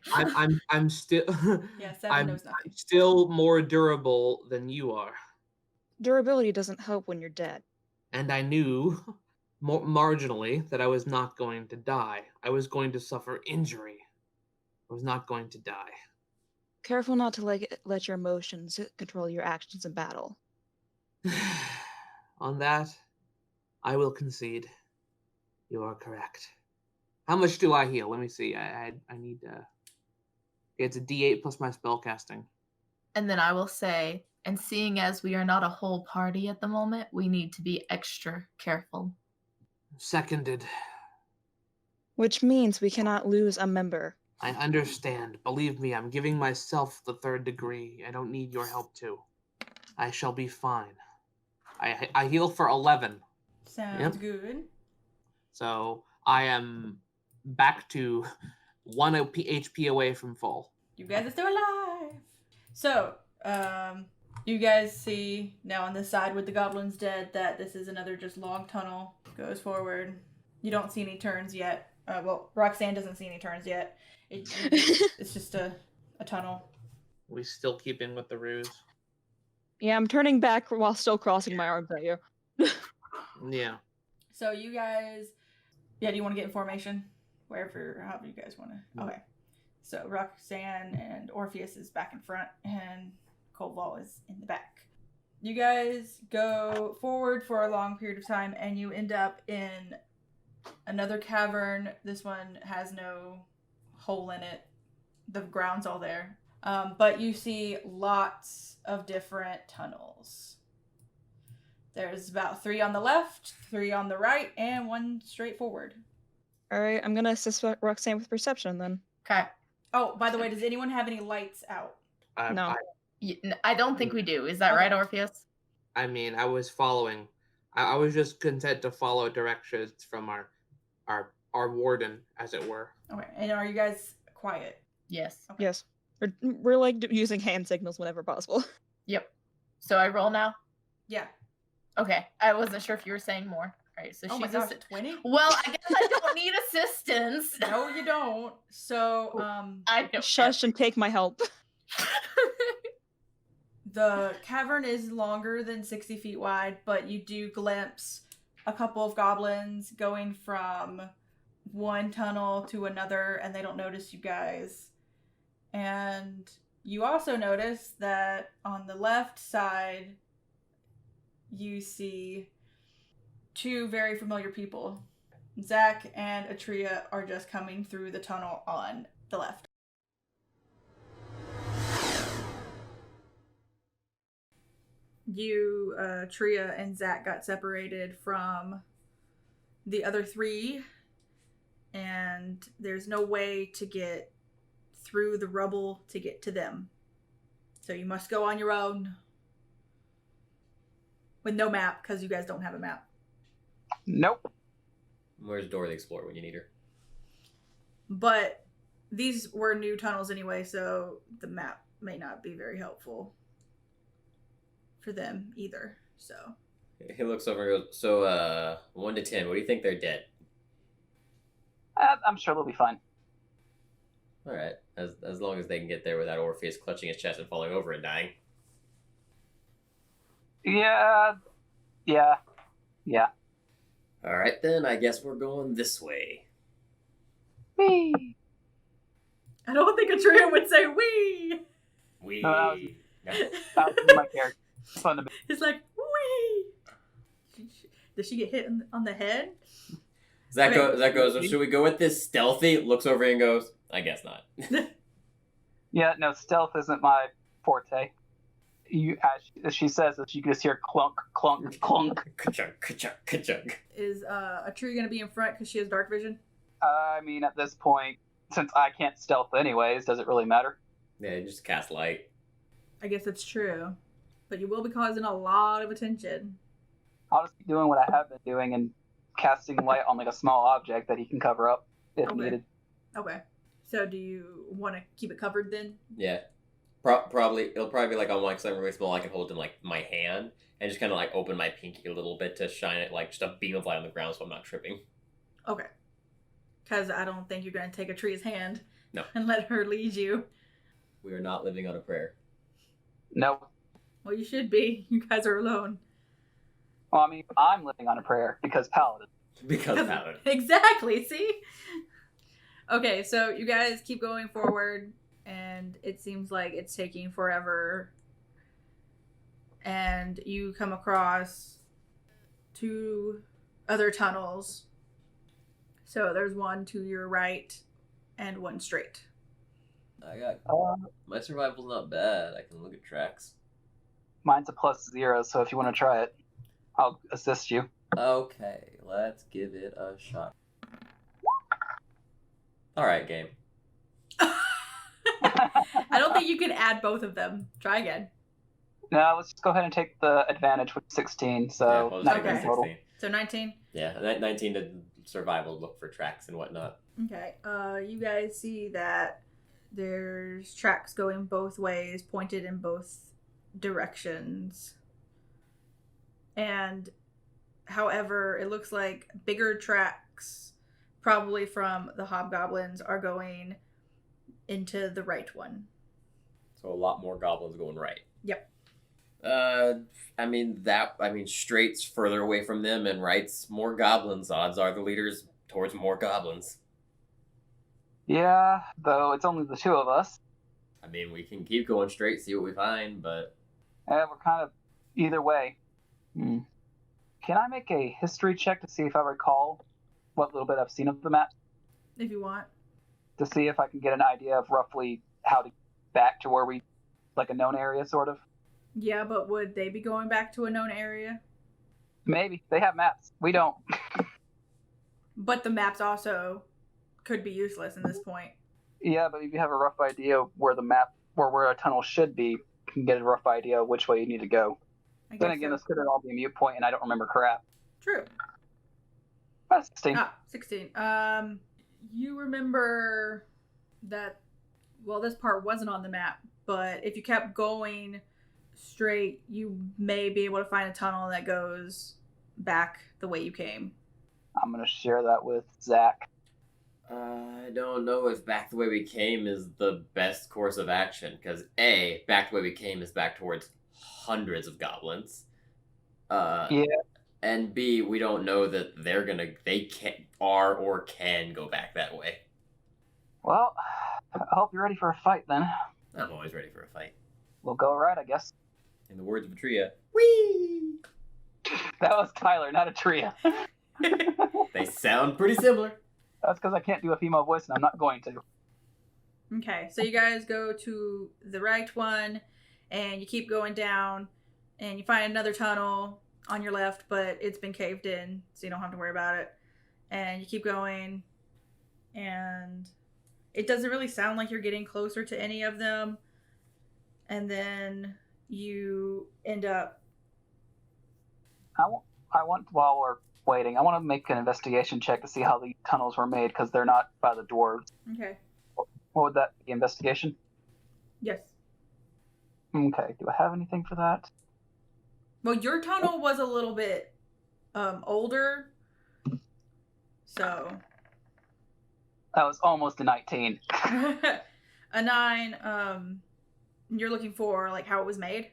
I'm still Yeah, 7 I'm knows nothing. still more durable than you are, Durability doesn't help when you're dead. and I knew marginally that I was not going to die. I was going to suffer injury. I was not going to die. Careful not to let your emotions control your actions in battle. On that, I will concede. You are correct. How much do I heal? Let me see. I need to. It's a D8 plus my spell casting. And then I will say, and seeing as we are not a whole party at the moment, we need to be extra careful. Seconded. Which means we cannot lose a member I understand. Believe me, I'm giving myself the 3rd degree. I don't need your help too. I shall be fine. I heal for 11. Sounds good. So I am back to 1 HP away from full. You guys are still alive. So, you guys see now on the side with the goblins dead that this is another just long tunnel. Goes forward. You don't see any turns yet. Well, Roxanne doesn't see any turns yet. It's just a tunnel. We still keeping with the ruse. Yeah, I'm turning back while still crossing my arms at you. Yeah. So you guys, do you want to get in formation? However you guys want to. Okay. So Roxanne and Orpheus is back in front, and Koval is in the back. You guys go forward for a long period of time, and you end up in another cavern. This one has no hole in it. The ground's all there. But you see lots of different tunnels. There's about 3 on the left, 3 on the right, and 1 straight forward. All right, I'm gonna assist Roxanne with perception then. Okay. Oh, by the way, does anyone have any lights out? No. I don't think we do. Is that right, Orpheus? I mean, I was following. I was just content to follow directions from our warden, as it were. Okay, and are you guys quiet? Yes. Okay. Yes. We're like using hand signals whenever possible. Yep. So I roll now? Yeah. Okay. I wasn't sure if you were saying more. All right. So Oh my she's gosh, 20? Well, I guess I don't need assistance. No, you don't. So, I don't. Shush and take my help. the cavern is longer than 60 feet wide, but you do glimpse a couple of goblins going from one tunnel to another, and they don't notice you guys. And you also notice that on the left side, you see 2 very familiar people. Zach and Atria are just coming through the tunnel on the left. You, Atria and Zach got separated from the other 3, and there's no way to get through the rubble to get to them. So you must go on your own with no map, because you guys don't have a map. Nope. Where's Dora the Explorer when you need her? But these were new tunnels anyway, so the map may not be very helpful for them either. So He looks over and goes, so, 1 to 10, what do you think they're dead? I'm sure they'll be fine. Alright, as long as they can get there without Orpheus clutching his chest and falling over and dying. Yeah. Alright then, I guess we're going this way. Whee! I don't think Atria would say "wee." We... No, No. That was my character. Fun to be. It's like "wee." Does she get hit on the head? Zach Okay. goes, should we go with this stealthy? Looks over and goes, I guess not. Yeah, no, stealth isn't my forte. As she says that, you can just hear clunk, clunk, clunk. Ka-chunk, ka-chunk, ka-chunk. Is Atria gonna be in front because she has dark vision? I mean, at this point, since I can't stealth anyways, does it really matter? Yeah, just cast light. I guess that's true, but you will be causing a lot of attention. I'll just be doing what I have been doing and casting light on like a small object that he can cover up if Okay. needed. Okay. So do you want to keep it covered then? Yeah. Probably, it'll probably be like on like something really small I can hold in like my hand and just kind of like open my pinky a little bit to shine it like just a beam of light on the ground so I'm not tripping. Okay. Because I don't think you're going to take Atria's hand No. and let her lead you. We are not living on a prayer. Nope. Well, you should be. You guys are alone. Well, I mean, I'm living on a prayer because Paladin. Because Paladin. Exactly, see? Okay, so you guys keep going forward, and it seems like it's taking forever. And you come across 2 other tunnels. So there's one to your right and one straight. My survival's not bad. I can look at tracks. Mine's a +0, so if you want to try it, I'll assist you. Okay, let's give it a shot. Alright, game. I don't think you can add both of them. Try again. No, let's just go ahead and take the advantage with 16. So we'll just take 19 Okay. total. 16. So 19. Yeah, 19 to survival, look for tracks and whatnot. Okay. You guys see that there's tracks going both ways, pointed in both directions. And however, it looks like bigger tracks, probably from the hobgoblins, are going into the right one. So a lot more goblins going right. Yep. Straight's further away from them, and right's more goblins. Odds are the leader's towards more goblins. Yeah, though it's only the two of us. I mean, we can keep going straight, see what we find, but We're kind of either way. Can I make a history check to see if I recall what little bit I've seen of the map? If you want. To see if I can get an idea of roughly how to get back to where we, like a known area, sort of? Yeah, but would they be going back to a known area? Maybe. They have maps. We don't. But the maps also could be useless in this point. Yeah, but if you have a rough idea of where where a tunnel should be, you can get a rough idea of which way you need to go. I Then guess again, so. this could all be a mute point, and I don't remember crap. True. That's 16. 16. You remember that, well, this part wasn't on the map, but if you kept going straight, you may be able to find a tunnel that goes back the way you came. I'm going to share that with Zach. I don't know if back the way we came is the best course of action, because A, back the way we came is back towards hundreds of goblins. Yeah. And B, we don't know that they can go back that way. Well, I hope you're ready for a fight then. I'm always ready for a fight. We'll go right, I guess. In the words of Atria, whee! That was Tyler, not a Tria. They sound pretty similar. That's because I can't do a female voice, and I'm not going to. Okay, so you guys go to the right one, and you keep going down, and you find another tunnel on your left, but it's been caved in, so you don't have to worry about it. And you keep going, and it doesn't really sound like you're getting closer to any of them. And then you end up... I want, while we're waiting, I want to make an investigation check to see how the tunnels were made, because they're not by the dwarves. Okay. What would that be, investigation? Yes. Okay, do I have anything for that? Well, your tunnel was a little bit older, so... That was almost a 19. A 9, you're looking for, like, how it was made?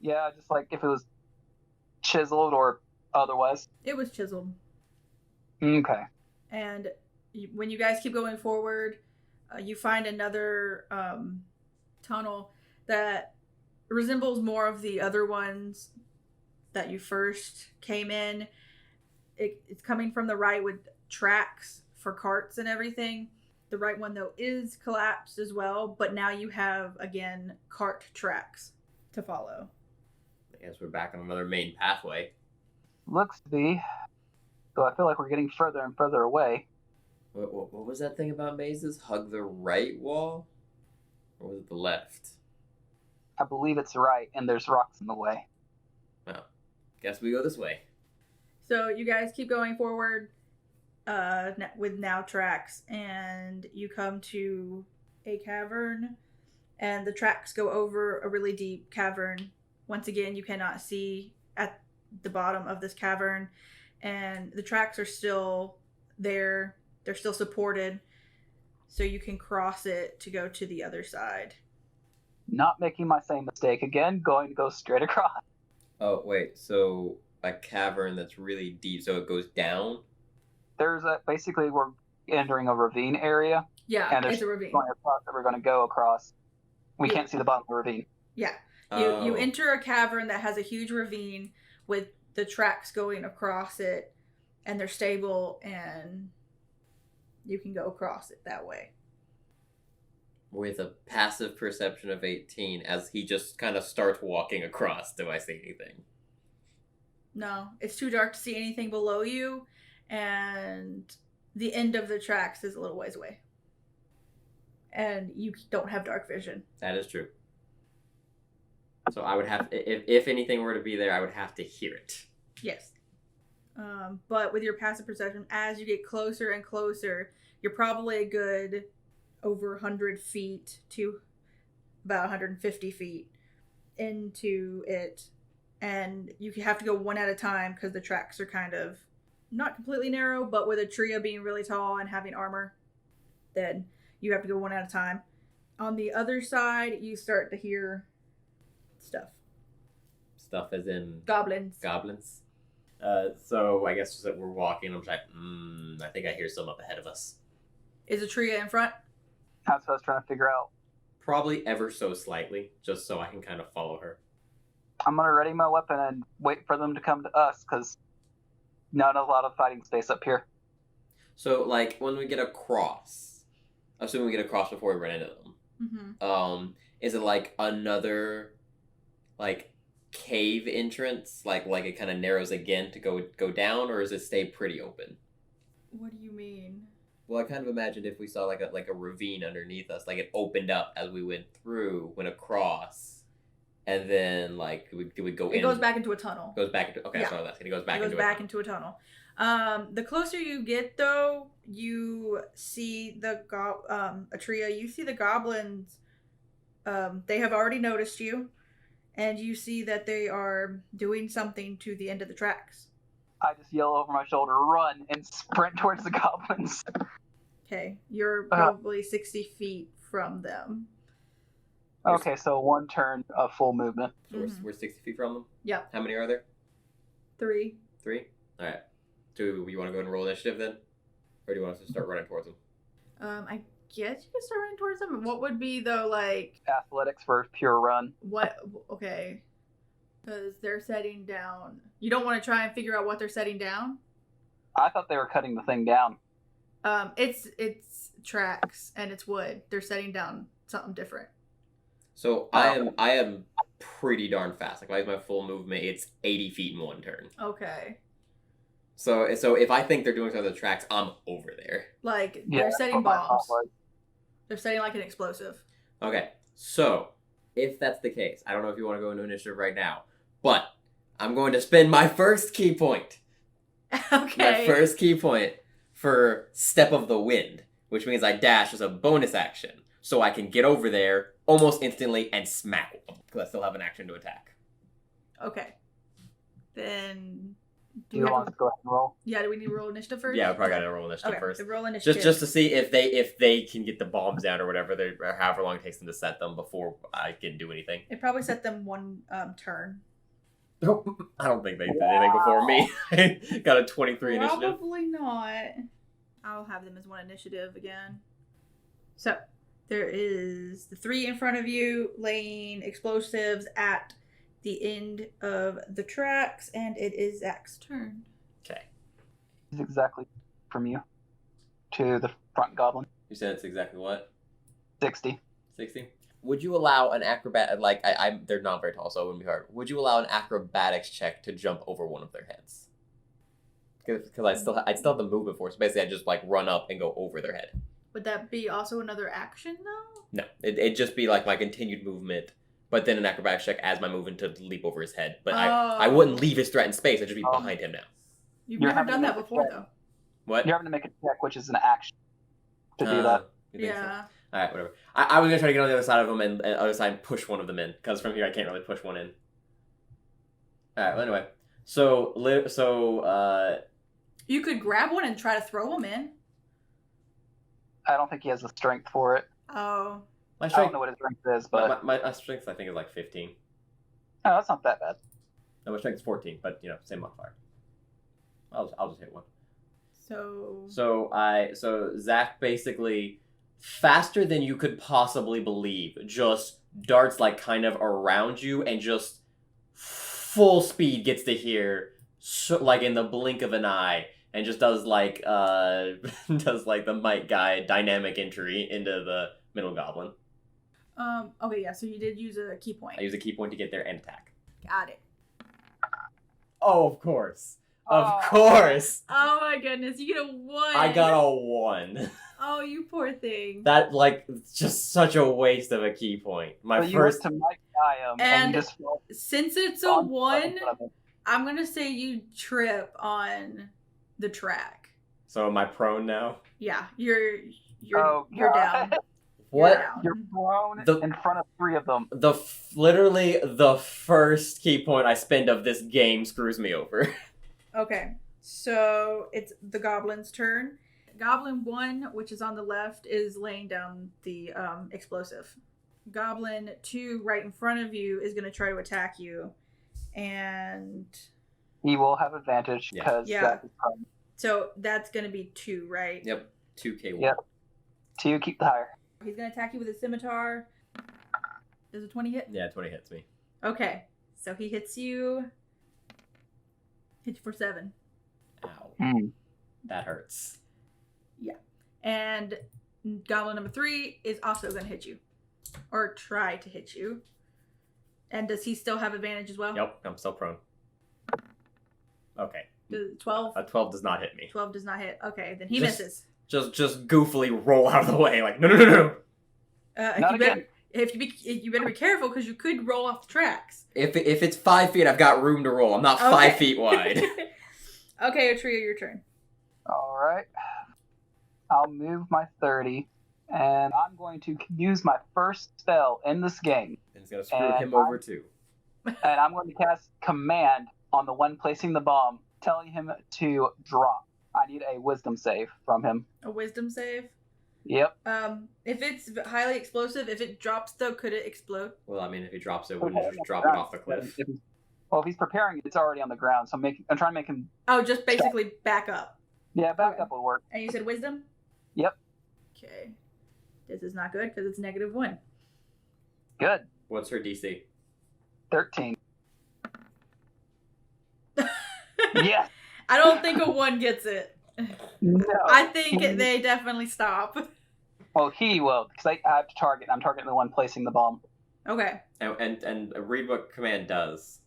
Yeah, just like if it was chiseled or otherwise. It was chiseled. Okay. And when you guys keep going forward, you find another tunnel that resembles more of the other ones that you first came in. It's coming from the right with tracks for carts and everything. The right one, though, is collapsed as well, but now you have, again, cart tracks to follow. I guess we're back on another main pathway. Looks to be. Though I feel like we're getting further and further away. What was that thing about mazes? Hug the right wall? Or was it the left? I believe it's right, and there's rocks in the way. Well, guess we go this way. So you guys keep going forward with now tracks, and you come to a cavern, and the tracks go over a really deep cavern. Once again, you cannot see at the bottom of this cavern, and the tracks are still there. They're still supported, so you can cross it to go to the other side. Not making my same mistake again, going to go straight across. Oh, wait, so a cavern that's really deep, so it goes down? Basically, we're entering a ravine area, Yeah, and it's there's a ravine. going across that we're going to go across. We Yeah. can't see the bottom of the ravine. Yeah. You Oh. enter a cavern that has a huge ravine with the tracks going across it, and they're stable, and you can go across it that way. With a passive perception of 18, as he just kind of starts walking across, do I see anything? No, it's too dark to see anything below you, and the end of the tracks is a little ways away. and you don't have dark vision. That is true. So I would have, if anything were to be there, I would have to hear it. Yes. But with your passive perception, as you get closer and closer, you're probably a good over 100 feet to about 150 feet into it. And you have to go one at a time because the tracks are kind of not completely narrow, but with a trio being really tall and having armor, then you have to go one at a time. On the other side, you start to hear stuff. Stuff as in Goblins. Goblins. So I guess just that we're walking. I'm just like, I think I hear some up ahead of us. Is a trio in front? That's what I was trying to figure out. Probably ever so slightly, just so I can kind of follow her. I'm gonna ready my weapon and wait for them to come to us, because not a lot of fighting space up here. So, like, when we get across, assuming we get across before we run into them, Mm-hmm. is it like another, like, cave entrance? Like it kind of narrows again to go down, or does it stay pretty open? What do you mean? Well, I kind of imagined if we saw like a ravine underneath us, like it opened up as we went across, and then like we would go in. It goes back into a tunnel. Goes back into Yeah. Sorry, that's it goes back. It goes back into a tunnel. The closer you get, though, you see Atria. You see the goblins. They have already noticed you, and you see that they are doing something to the end of the tracks. I just yell over my shoulder, run, and sprint towards the goblins. Okay, you're probably 60 feet from them. Okay, so one turn of full movement. So we're 60 feet from them? Yep. How many are there? 3. 3? Alright. Do you want to go and roll initiative then? Or do you want us to start running towards them? I guess you can start running towards them. What would be, though, like... Athletics for pure run. What? Okay. Because they're setting down... You don't want to try and figure out what they're setting down? I thought they were cutting the thing down. It's tracks, and it's wood. They're setting down something different. So I am pretty darn fast. Like if I use my full movement, it's 80 feet in one turn. Okay. So if I think they're doing something to the tracks, I'm over there. Like, Yeah, they're setting that's what my bombs. thought was. They're setting, like, an explosive. Okay, so if that's the case, I don't know if you want to go into initiative right now, but I'm going to spend my first key point. Okay. My first key point for Step of the Wind, which means I dash as a bonus action, so I can get over there almost instantly and smack them, because I still have an action to attack. Okay. Then... Do you want us to go ahead and roll? Yeah, do we need to roll initiative first? Yeah, we probably gotta roll initiative Okay, first. the roll initiative. Just to see if they can get the bombs down or whatever, or however long it takes them to set them before I can do anything. It probably set them one turn. I don't think they did anything before me. I got a 23 initiative. Probably not. I'll have them as one initiative again. So, there is the 3 in front of you laying explosives at the end of the tracks, and it is Zach's turn. Okay. It's exactly from you to the front goblin. You said it's exactly what? 60. 60? Would you allow an acrobat, like, they're not very tall, so it wouldn't be hard. Would you allow an acrobatics check to jump over one of their heads? Because I'd still have the movement for it, so basically I'd just, like, run up and go over their head. Would that be also another action, though? No, it'd just be, like, my continued movement, but then an acrobatics check as my movement to leap over his head. But I wouldn't leave his threatened space, I'd just be behind him now. You've You're never having done to that make a before, check. though. What? You're having to make a check, which is an action to do that. You think so? Yeah. Alright, whatever. I was gonna try to get on the other side of them and other side and push one of them in, because from here I can't really push one in. Alright, well anyway. So You could grab one and try to throw them in. I don't think he has the strength for it. Oh. my I don't strength know what his strength is, but my strength I think is like 15. oh, that's not that bad. No, my strength is 14, but you know, same modifier. I'll just hit one. So Zach basically, faster than you could possibly believe, just darts like kind of around you and just full speed gets to here, so, like in the blink of an eye, and just does like the Might Guy dynamic entry into the middle goblin. Okay, yeah, so you did use a key point. I use a key point to get there and attack. Got it. Oh, of course. Of Oh. course. Oh my goodness, you get a 1. I got a 1. Oh, you poor thing. That, like, it's just such a waste of a key point. My So you first... went to Mike Diam, and you just fell Since it's a on- 1, I'm gonna say you trip on the track. So am I prone now? Yeah, you're Oh, you're God. down. What? down. You're thrown The- in front of 3 of them. Literally the first key point I spend of this game screws me over. Okay, so it's the goblin's turn. Goblin 1, which is on the left, is laying down the explosive. Goblin 2, right in front of you, is going to try to attack you. And He will have advantage Yeah. because Yeah. so that's going to be 2, right? Yep, 2k1. Yep. 2, keep the higher. He's going to attack you with a scimitar. Does a 20 hit? Yeah, 20 hits me. Okay, so he hits you. Hits you for 7. Ow. Mm. That hurts. And Goblin number 3 is also going to hit you. Or try to hit you. And does he still have advantage as well? Yep, I'm still prone. Okay. 12? A 12 does not hit me. 12 does not hit. Okay, then he Just- misses. Just goofily roll out of the way, like, no. Not again. You better be careful because you could roll off the tracks. If it's 5 feet, I've got room to roll. I'm not 5 feet wide. Okay, Atria, your turn. All right. I'll move my 30, and I'm going to use my first spell in this game, And it's gonna screw And him over too. and I'm going to cast Command on the one placing the bomb, telling him to drop. I need a Wisdom save from him. A wisdom save. Yep. If it's highly explosive, if it drops though, could it explode? Well, I mean, if he drops it, wouldn't he just drop it off the cliff? Well, if he's preparing, it's already on the ground, so I'm trying to make him. Oh, just basically back up. Yeah, back Okay. up will work. And you said wisdom? Yep. Okay. This is not good because it's -1. Good. What's her DC? 13. Yes. I don't think a 1 gets it. No. I think they definitely stop. Well, he will, because I have to target. I'm targeting the one placing the bomb. Okay. And read what command does.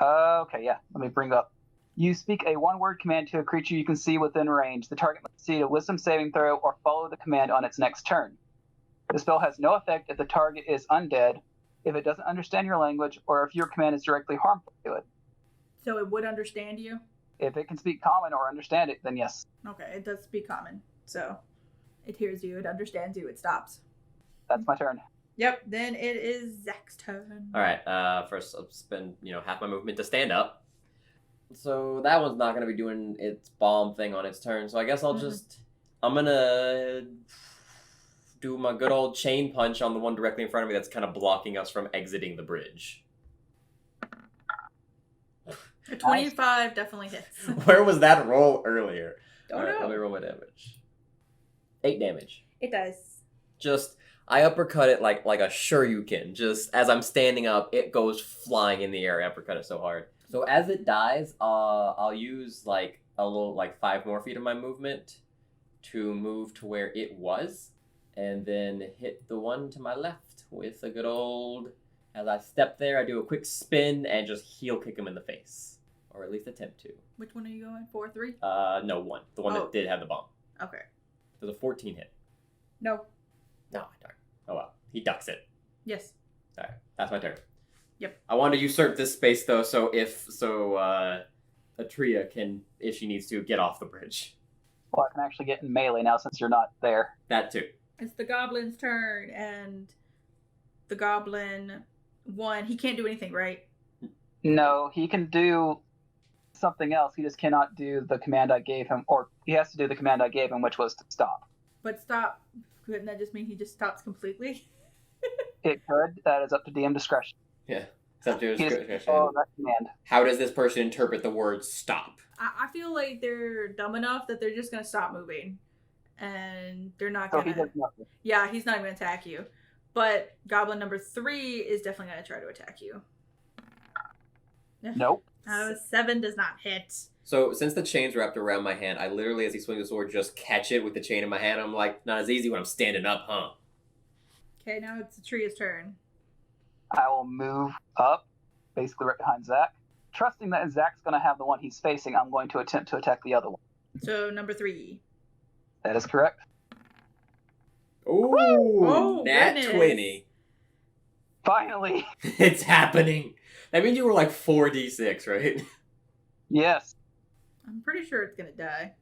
Okay, yeah. Let me bring up. You speak a one-word command to a creature you can see within range. The target must succeed a Wisdom saving throw or follow the command on its next turn. The spell has no effect if the target is undead, if it doesn't understand your language, or if your command is directly harmful to it. So it would understand you? If it can speak common or understand it, then yes. Okay, it does speak common. So it hears you, it understands you, it stops. That's my turn. Yep, then it is Zach's turn. All right. First, I'll spend half my movement to stand up. So that one's not gonna be doing its bomb thing on its turn. So I guess I'm gonna do my good old chain punch on the one directly in front of me that's kind of blocking us from exiting the bridge. A 25 definitely hits. Where was that roll earlier? Don't All right, know. let me roll my damage. 8 damage. It does. Just I uppercut it like a shuriken. Just as I'm standing up, it goes flying in the air. I uppercut it so hard. So as it dies, I'll use like a little 5 more feet of my movement to move to where it was, and then hit the one to my left with a good old. As I step there, I do a quick spin and just heel kick him in the face, or at least attempt to. Which one are you going? 4, 3? No, 1. The one Oh. that did have the bomb. Okay. There's a 14 hit. No. No, darn. Oh well, he ducks it. Yes. All right, that's my turn. Yep. I want to usurp this space though, so Atria can, if she needs to, get off the bridge. Well, I can actually get in melee now since you're not there. That too. It's the goblin's turn, and the goblin 1, he can't do anything, right? No, he can do something else. He just cannot do the command I gave him, or he has to do the command I gave him, which was to stop. But stop. Couldn't that just mean he just stops completely? It could. That is up to DM discretion. Yeah. Except He just follow that command. How does this person interpret the word stop? I feel like they're dumb enough that they're just going to stop moving. And they're not So going he to... does nothing. Yeah, he's not even going to attack you. But goblin number 3 is definitely going to try to attack you. Nope. 7 does not hit. So since the chain's wrapped around my hand, I literally, as he swings the sword, just catch it with the chain in my hand. I'm like, not as easy when I'm standing up, huh? Okay, now it's Atria's turn. I will move up, basically right behind Zach. Trusting that Zach's going to have the one he's facing, I'm going to attempt to attack the other one. So number 3. That is correct. Ooh, Oh, nat goodness. 20. Finally. It's happening. That means you were like 4d6, right? Yes. I'm pretty sure it's gonna die.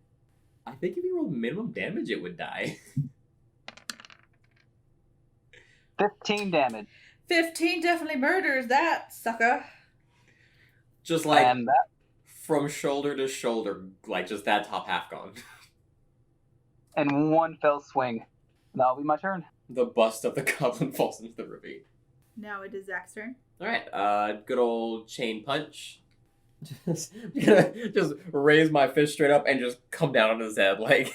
I think if you roll minimum damage, it would die. 15 damage. 15 definitely murders that sucker. Just like And that from shoulder to shoulder, like just that top half gone. in one fell swing. That'll be my turn. The bust of the goblin falls into the ravine. Now it is Zach's turn. Alright, good old chain punch. I'm gonna just raise my fist straight up and just come down on his head like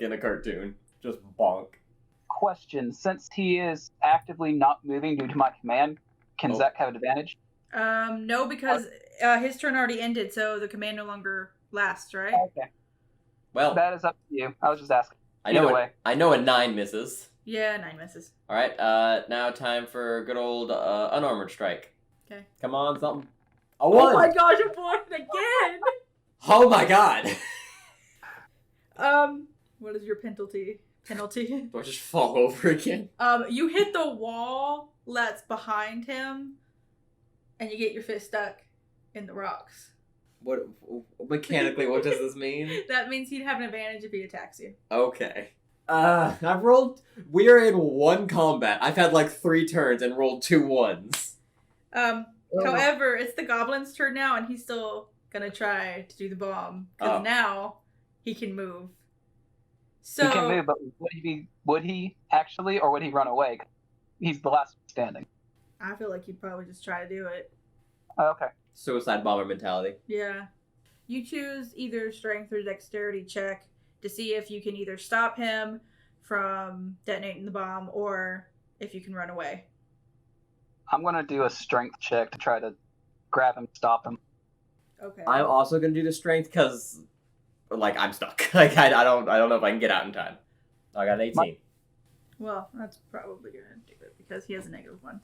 in a cartoon. Just bonk. Question: since he is actively not moving due to my command, can Zach have advantage? No, because his turn already ended, so the command no longer lasts, right? Okay. Well, That is up to you. I was just asking. I know either way. I know a 9 misses. Yeah, 9 misses. Alright, now time for good old unarmored strike. Okay. Come on, something. A 1! Oh my gosh, I'm born again! Oh my god! What is your penalty? Penalty? Do I just fall over again? You hit the wall that's behind him, and you get your fist stuck in the rocks. What mechanically? What does this mean? That means he'd have an advantage if he attacks you. Okay. I've rolled. We are in one combat. I've had like 3 turns and rolled 2 1s. However, it's the goblin's turn now, and he's still gonna try to do the bomb because now he can move. So He can move, but would he actually, or would he run away? He's the last one standing. I feel like he'd probably just try to do it. Okay. Suicide bomber mentality. Yeah. You choose either strength or dexterity check to see if you can either stop him from detonating the bomb or if you can run away. I'm gonna do a strength check to try to grab him, stop him. Okay. I'm also gonna do the strength because, like, I'm stuck. Like, I don't know if I can get out in time. I got an 18. Well, that's probably gonna do it because he has a -1.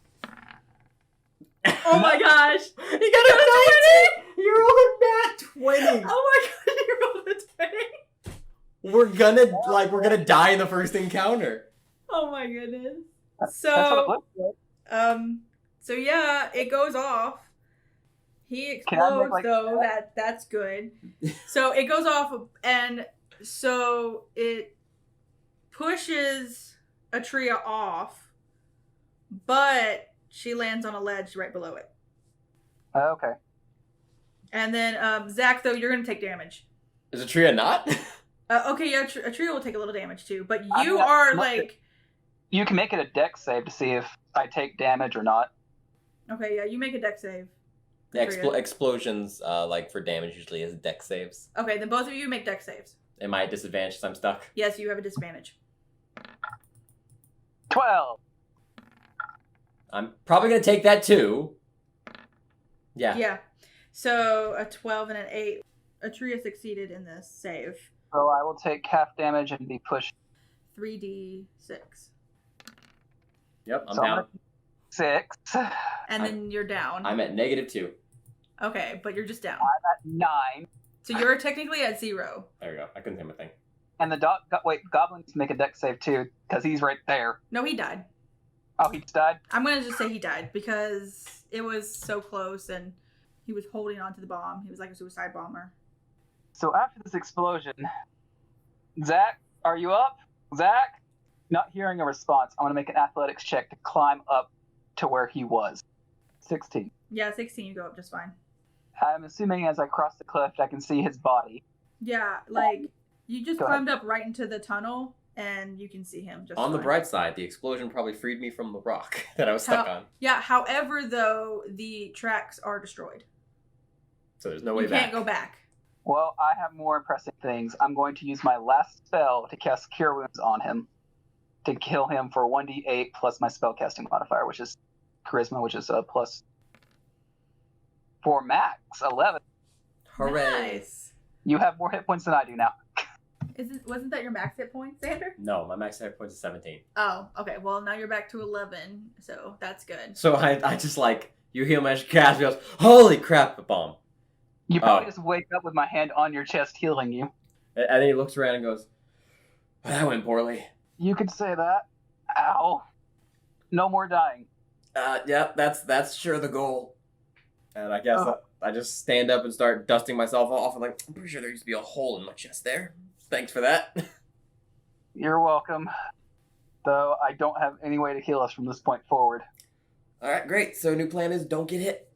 Oh my gosh! You got a 19! You rolled a nat 20! Oh my god, you rolled a 20! We're gonna die in the first encounter. Oh my goodness. That's what it looks like. So yeah, it goes off. He Can I make, explodes like, though. That's good. So it goes off, and so it pushes Atria off, but she lands on a ledge right below it. Okay. And then Zach, though, you're gonna take damage. Is Atria not? Okay, yeah, Atria will take a little damage too, but I'm you not- are not like, You can make it a dex save to see if I take damage or not. okay, yeah, you make a dex save. Yeah, Atria. explosions, like for damage, usually is dex saves. Okay, then both of you make dex saves. Am I at disadvantage because I'm stuck? Yes, you have a disadvantage. 12. I'm probably gonna take that too. Yeah. Yeah. So a 12 and an 8. Atria succeeded in this save. So I will take half damage and be pushed. 3d6. Yep, I'm So I'm down. gonna- 6. And then you're down. I'm at -2. Okay, but you're just down. 9. So you're technically at 0. There we go. I couldn't say my thing. And the goblin needs to make a dex save too, because he's right there. No, he died. Oh, he just died? I'm going to just say he died because it was so close and he was holding on to the bomb. He was like a suicide bomber. So after this explosion, Zach, are you up? Zach? Not hearing a response, I'm going to make an athletics check to climb up to where he was. 16. Yeah, 16, you go up just fine. I'm assuming as I cross the cliff, I can see his body. Yeah, like, you just Go ahead. climbed up right into the tunnel and you can see him just On the fine. bright side, the explosion probably freed me from the rock that I was stuck on. Yeah, however, though, the tracks are destroyed. So there's no way You back. can't go back. Well, I have more impressive things. I'm going to use my last spell to cast Cure Wounds on him to kill him for 1d8 plus my spellcasting modifier, which is Charisma, which is a plus for max 11. Hooray. Nice. You have more hit points than I do now. Wasn't that your max hit points, Xander? No, my max hit points is 17. Oh, okay. Well, now you're back to 11, so that's good. So I just like, you heal magic cast, he goes, holy crap, a bomb. You probably Oh. just wake up with my hand on your chest healing you. And then he looks around and goes, that went poorly. You could say that. Ow. No more dying. Yeah, that's sure the goal. And I guess Oh. I just stand up and start dusting myself off. I'm like, I'm pretty sure there used to be a hole in my chest there. Thanks for that. You're welcome. Though I don't have any way to heal us from this point forward. All right, great. So new plan is don't get hit.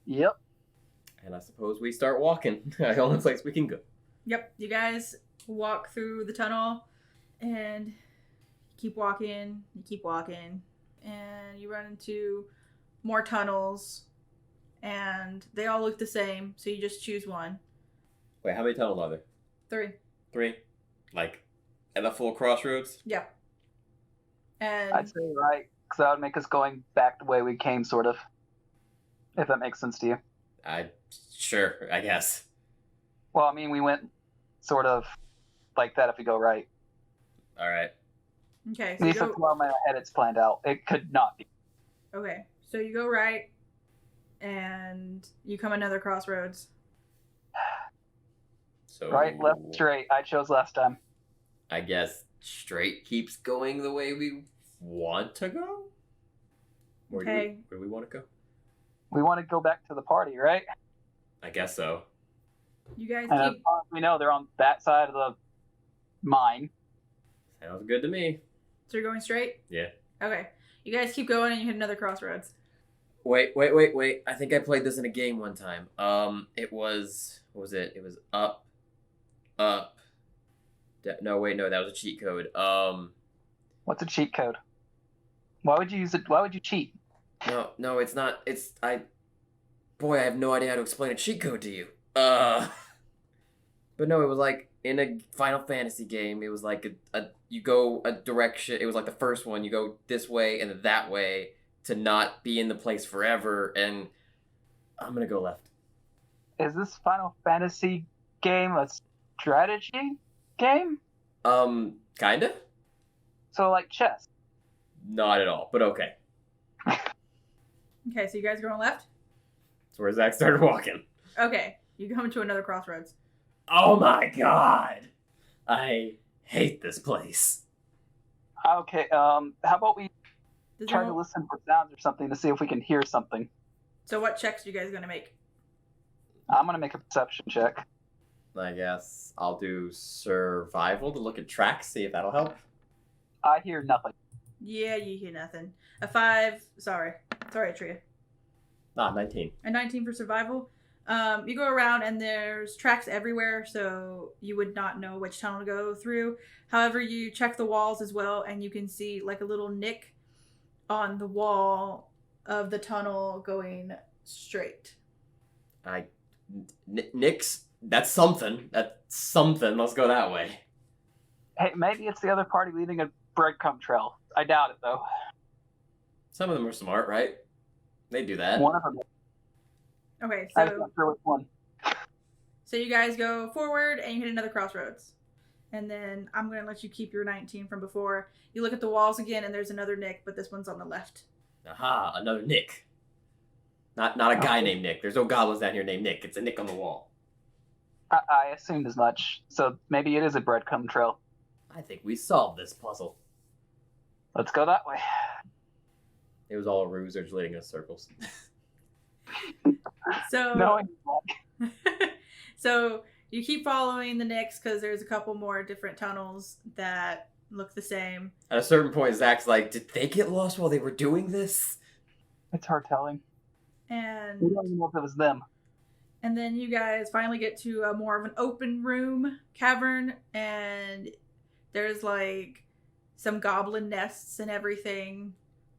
Yep. And I suppose we start walking. The only place we can go. Yep, you guys walk through the tunnel and keep walking, and you run into more tunnels, and they all look the same, so you just choose one. Wait, how many tunnels are there? 3. 3? Like, at the full crossroads? Yep. And I'd say right, because that would make us going back the way we came, sort of. If that makes sense to you. Sure, I guess. Well, I mean, we went sort of like that if we go right. All right. okay, At so you least that's go, where my head it's planned out. It could not be. okay, so you go right, and you come another crossroads. So Right, left, straight. I chose last time. I guess straight keeps going the way we want to go? Okay. Where do we want to go? We want to go back to the party, right? I guess so. You guys And as keep far as we know, they're on that side of the mine. Sounds good to me. so you're going straight? Yeah. Okay. You guys keep going and you hit another crossroads. Wait. I think I played this in a game one time. It was, what was it? It was up. No, wait, no, that was a cheat code. What's a cheat code? Why would you use it? Why would you cheat? No, it's not. Boy, I have no idea how to explain a cheat code to you. But no, it was like in a Final Fantasy game. It was like you go a direction. It was like the first one. You go this way and then that way to not be in the place forever. And I'm gonna go left. Is this Final Fantasy game a strategy game? Kinda. So like chess. Not at all, but okay. Okay, so you guys are going left? That's where Zach started walking. Okay. You come to another crossroads. Oh my god! I hate this place. Okay. How about we Does try to anyone- listen for sounds or something to see if we can hear something? So what checks are you guys going to make? I'm gonna make a perception check. I guess I'll do survival to look at tracks, see if that'll help. I hear nothing. Yeah, you hear nothing. A 5. Sorry, Tria. 19. A 19 for survival. You go around and there's tracks everywhere, so you would not know which tunnel to go through. However, you check the walls as well, and you can see like a little nick on the wall of the tunnel going straight. Nick's, that's something. Let's go that way. Hey, maybe it's the other party leaving a breadcrumb trail. I doubt it though. Some of them are smart, right? They do that. One of them. Okay, I'm so not sure which one. so you guys go forward and you hit another crossroads. And then I'm going to let you keep your 19 from before. You look at the walls again and there's another nick, but this one's on the left. Aha, another Nick. Not a guy named Nick. There's no goblins down here named Nick. It's a Nick on the wall. I assumed as much. So maybe it is a breadcrumb trail. I think we solved this puzzle. Let's go that way. It was all a ruse. They're just leading us circles. So Knowing so you keep following the nicks because there's a couple more different tunnels that look the same. At a certain point, Zach's like, did they get lost while they were doing this? it's hard telling. We And don't even know if it was them. and then you guys finally get to a more of an open room cavern, and there's like some goblin nests and everything,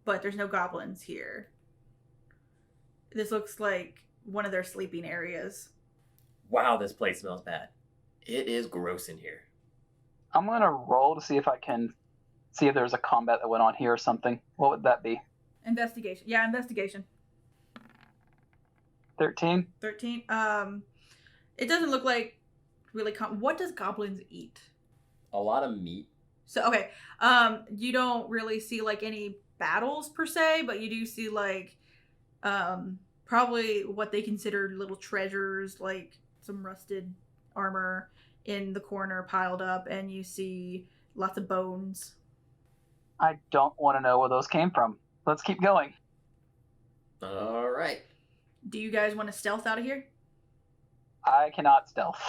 but there's no goblins here. This looks like one of their sleeping areas. Wow, this place smells bad. It is gross in here. I'm gonna roll to see if I can see if there's a combat that went on here or something. What would that be? Investigation. Yeah, investigation. 13? 13. It doesn't look like really what does goblins eat? A lot of meat. So okay, you don't really see like any battles per se, but you do see like probably what they consider little treasures, like some rusted armor in the corner piled up, and you see lots of bones. I don't want to know where those came from. Let's keep going. All right. Do you guys want to stealth out of here? I cannot stealth.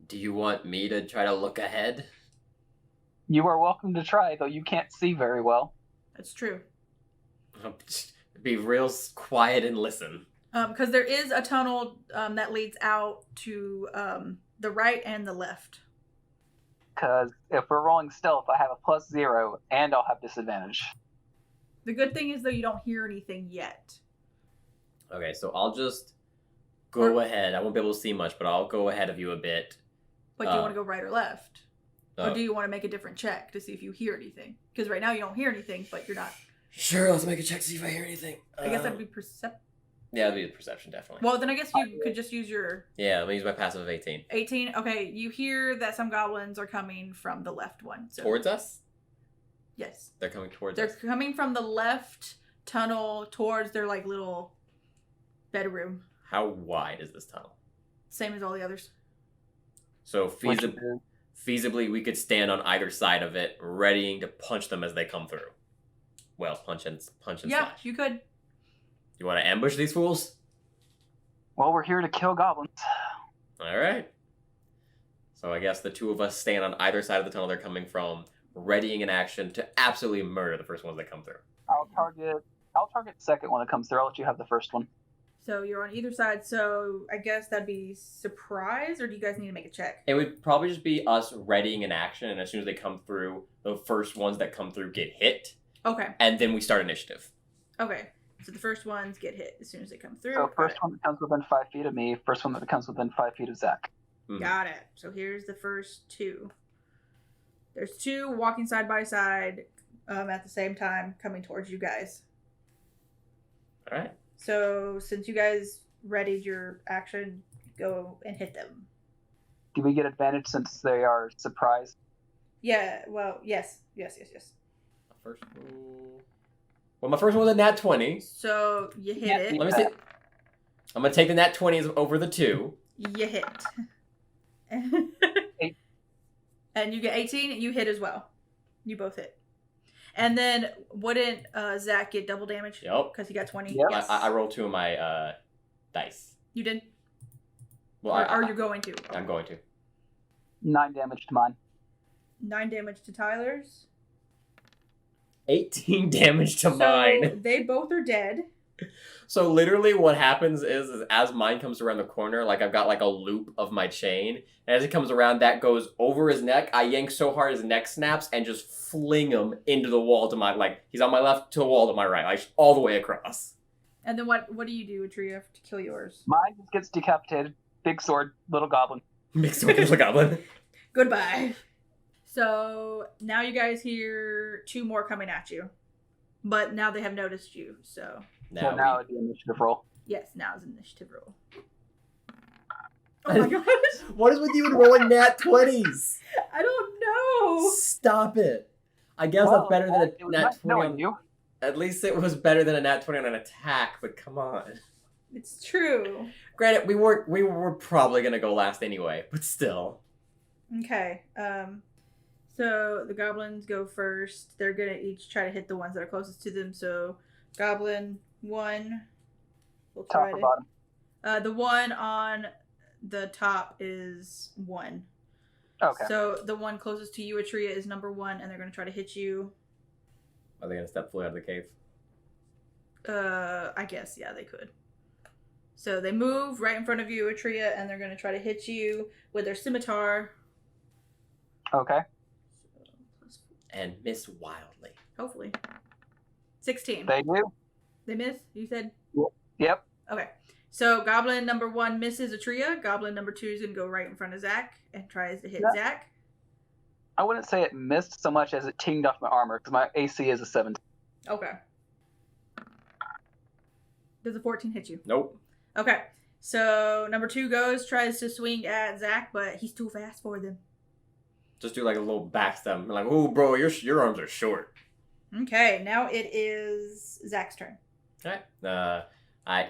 Do you want me to try to look ahead? You are welcome to try, though you can't see very well. That's true. I'll just be real quiet and listen. Because there is a tunnel that leads out to the right and the left. Because if we're rolling stealth, I have a +0, and I'll have disadvantage. The good thing is, though, you don't hear anything yet. Okay, so I'll just go ahead. I won't be able to see much, but I'll go ahead of you a bit. But do you want to go right or left? Or do you want to make a different check to see if you hear anything? Because right now you don't hear anything, but you're not. Sure, let's make a check to see if I hear anything. I guess that'd be perception. Yeah, that'd be perception, definitely. Well, then I guess you could just use your... Yeah, let me use my passive of 18. 18? Okay, you hear that some goblins are coming from the left one. So... Towards us? Yes. They're coming towards They're us. coming from the left tunnel towards their, like, little bedroom. How wide is this tunnel? Same as all the others. So feasibly, we could stand on either side of it, readying to punch them as they come through. Well, punch and Yeah, slash. you could. You want to ambush these fools? Well, we're here to kill goblins. All right. So I guess the two of us stand on either side of the tunnel they're coming from, readying an action to absolutely murder the first ones that come through. I'll target the second one that comes through. I'll let you have the first one. So you're on either side, so I guess that'd be surprise, or do you guys need to make a check? It would probably just be us readying an action, and as soon as they come through, the first ones that come through get hit, Okay. and then we start initiative. Okay. So the first ones get hit as soon as they come through. So first one that comes within 5 feet of me, first one that comes within 5 feet of Zach. Mhm. Got it. So here's the first two. There's two walking side by side at the same time coming towards you guys. All right. So since you guys readied your action, go and hit them. Do we get advantage since they are surprised? Yeah, well, yes. First roll. Well, my first one was a nat 20. So you hit Yeah, it. Let me see. I'm going to take the nat 20s over the 2. You hit. Eight. And you get 18, you hit as well. You both hit. And then wouldn't Zach get double damage? Yep. Because he got 20? Yep. Yes. I rolled 2 of my dice. You did? Well, Or you're going to? I'm going to. 9 damage to mine. 9 damage to Tyler's. 18 damage to So mine. they both are dead. So literally what happens is as mine comes around the corner, like I've got like a loop of my chain. And as it comes around, that goes over his neck. I yank so hard his neck snaps and just fling him into the wall to my, like, he's on my left to the wall to my right, like all the way across. And then what do you do, Atria, to kill yours? Mine just gets decapitated. Big sword, little goblin. Mixed with the goblin. Goodbye. So now you guys hear 2 more coming at you. But now they have noticed you, so... So now it's the initiative roll. Yes, now is an initiative roll. Oh my gosh! What is with you and rolling nat 20s? I don't know! Stop it. I guess Well, that's better than it a was nat nice 20 knowing on... you. At least it was better than a nat 20 on an attack, but come on. It's true. Granted, we were probably gonna go last anyway, but still. Okay, so the goblins go first. They're gonna each try to hit the ones that are closest to them, so Goblin 1. We'll try Top or to... bottom? The one on the top is 1. Okay. So the one closest to you, Atria, is number 1, and they're going to try to hit you. Are they gonna step fully out of the cave? I guess, yeah, they could. So they move right in front of you, Atria, and they're going to try to hit you with their scimitar. Okay. And miss wildly. Hopefully. 16. They do. They miss? You said? Yep. Okay. So Goblin number 1 misses Atria. Goblin number 2 is going to go right in front of Zach and tries to hit Yeah. Zach. I wouldn't say it missed so much as it tinged off my armor because my AC is a 17. Okay. Does a 14 hit you? Nope. Okay. So number 2 tries to swing at Zach, but he's too fast for them. Just do like a little backstab. Like, oh, bro, your arms are short. Okay, now it is Zach's turn. Okay.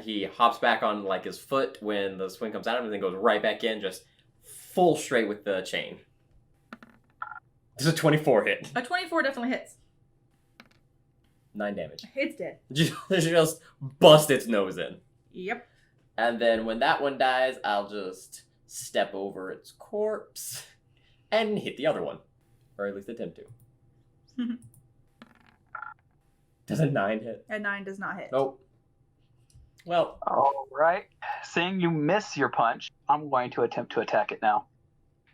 He hops back on like his foot when the swing comes at him, and then goes right back in, just full straight with the chain. This is a 24 hit. A 24 definitely hits. 9 damage. It's dead. Just bust its nose in. Yep. And then when that one dies, I'll just step over its corpse and hit the other one. Or at least attempt to. Does a 9 hit? A 9 does not hit. Nope. Well. All right. Seeing you miss your punch, I'm going to attempt to attack it now.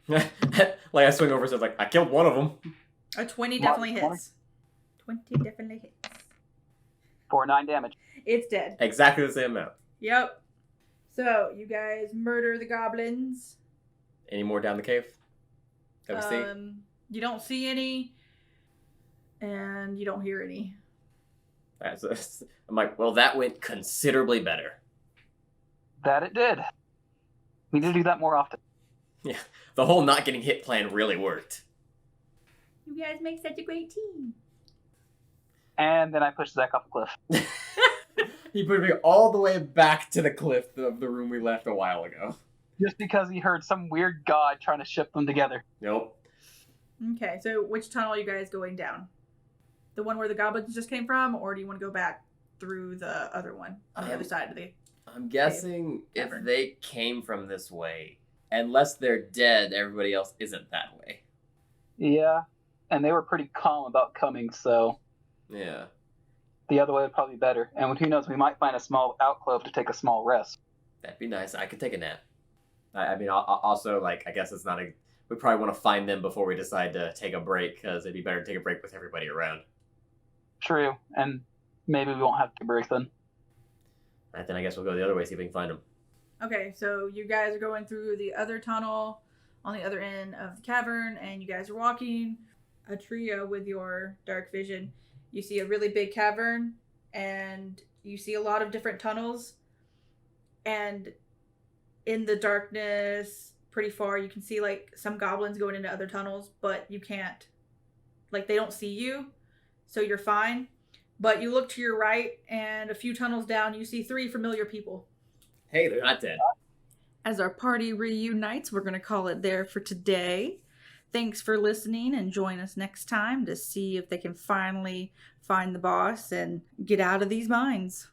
Like I swing over, so it's like, I killed one of them. A 20 Come on, definitely 20. hits. 20 definitely hits. For 9 damage. It's dead. Exactly the same amount. Yep. So, you guys murder the goblins. Any more down the cave? That we see? You don't see any, and you don't hear any. I'm like, well, that went considerably better. That it did. We need to do that more often. Yeah, the whole not getting hit plan really worked. You guys make such a great team. And then I push Zach off the cliff. He put me all the way back to the cliff of the room we left a while ago. Just because he heard some weird god trying to ship them together. Nope. Okay, so which tunnel are you guys going down? The one where the goblins just came from, or do you want to go back through the other one on the other side of the... I'm guessing if cavern. they came from this way, unless they're dead, everybody else isn't that way. Yeah. And they were pretty calm about coming, so Yeah. the other way would probably be better. And who knows, we might find a small alcove to take a small rest. That'd be nice. I could take a nap. I mean, also, like, I guess it's not a... We probably want to find them before we decide to take a break, because it'd be better to take a break with everybody around. True. And maybe we won't have to break then. And then I guess we'll go the other way, see if we can find them. Okay, so you guys are going through the other tunnel on the other end of the cavern, and you guys are walking a trio with your dark vision. You see a really big cavern, and you see a lot of different tunnels, and in the darkness pretty far you can see like some goblins going into other tunnels, but you can't, like, they don't see you, so you're fine. But you look to your right, and a few tunnels down you see 3 familiar people. Hey, they're not dead. As our party reunites, we're going to call it there for today. Thanks for listening, and join us next time to see if they can finally find the boss and get out of these mines.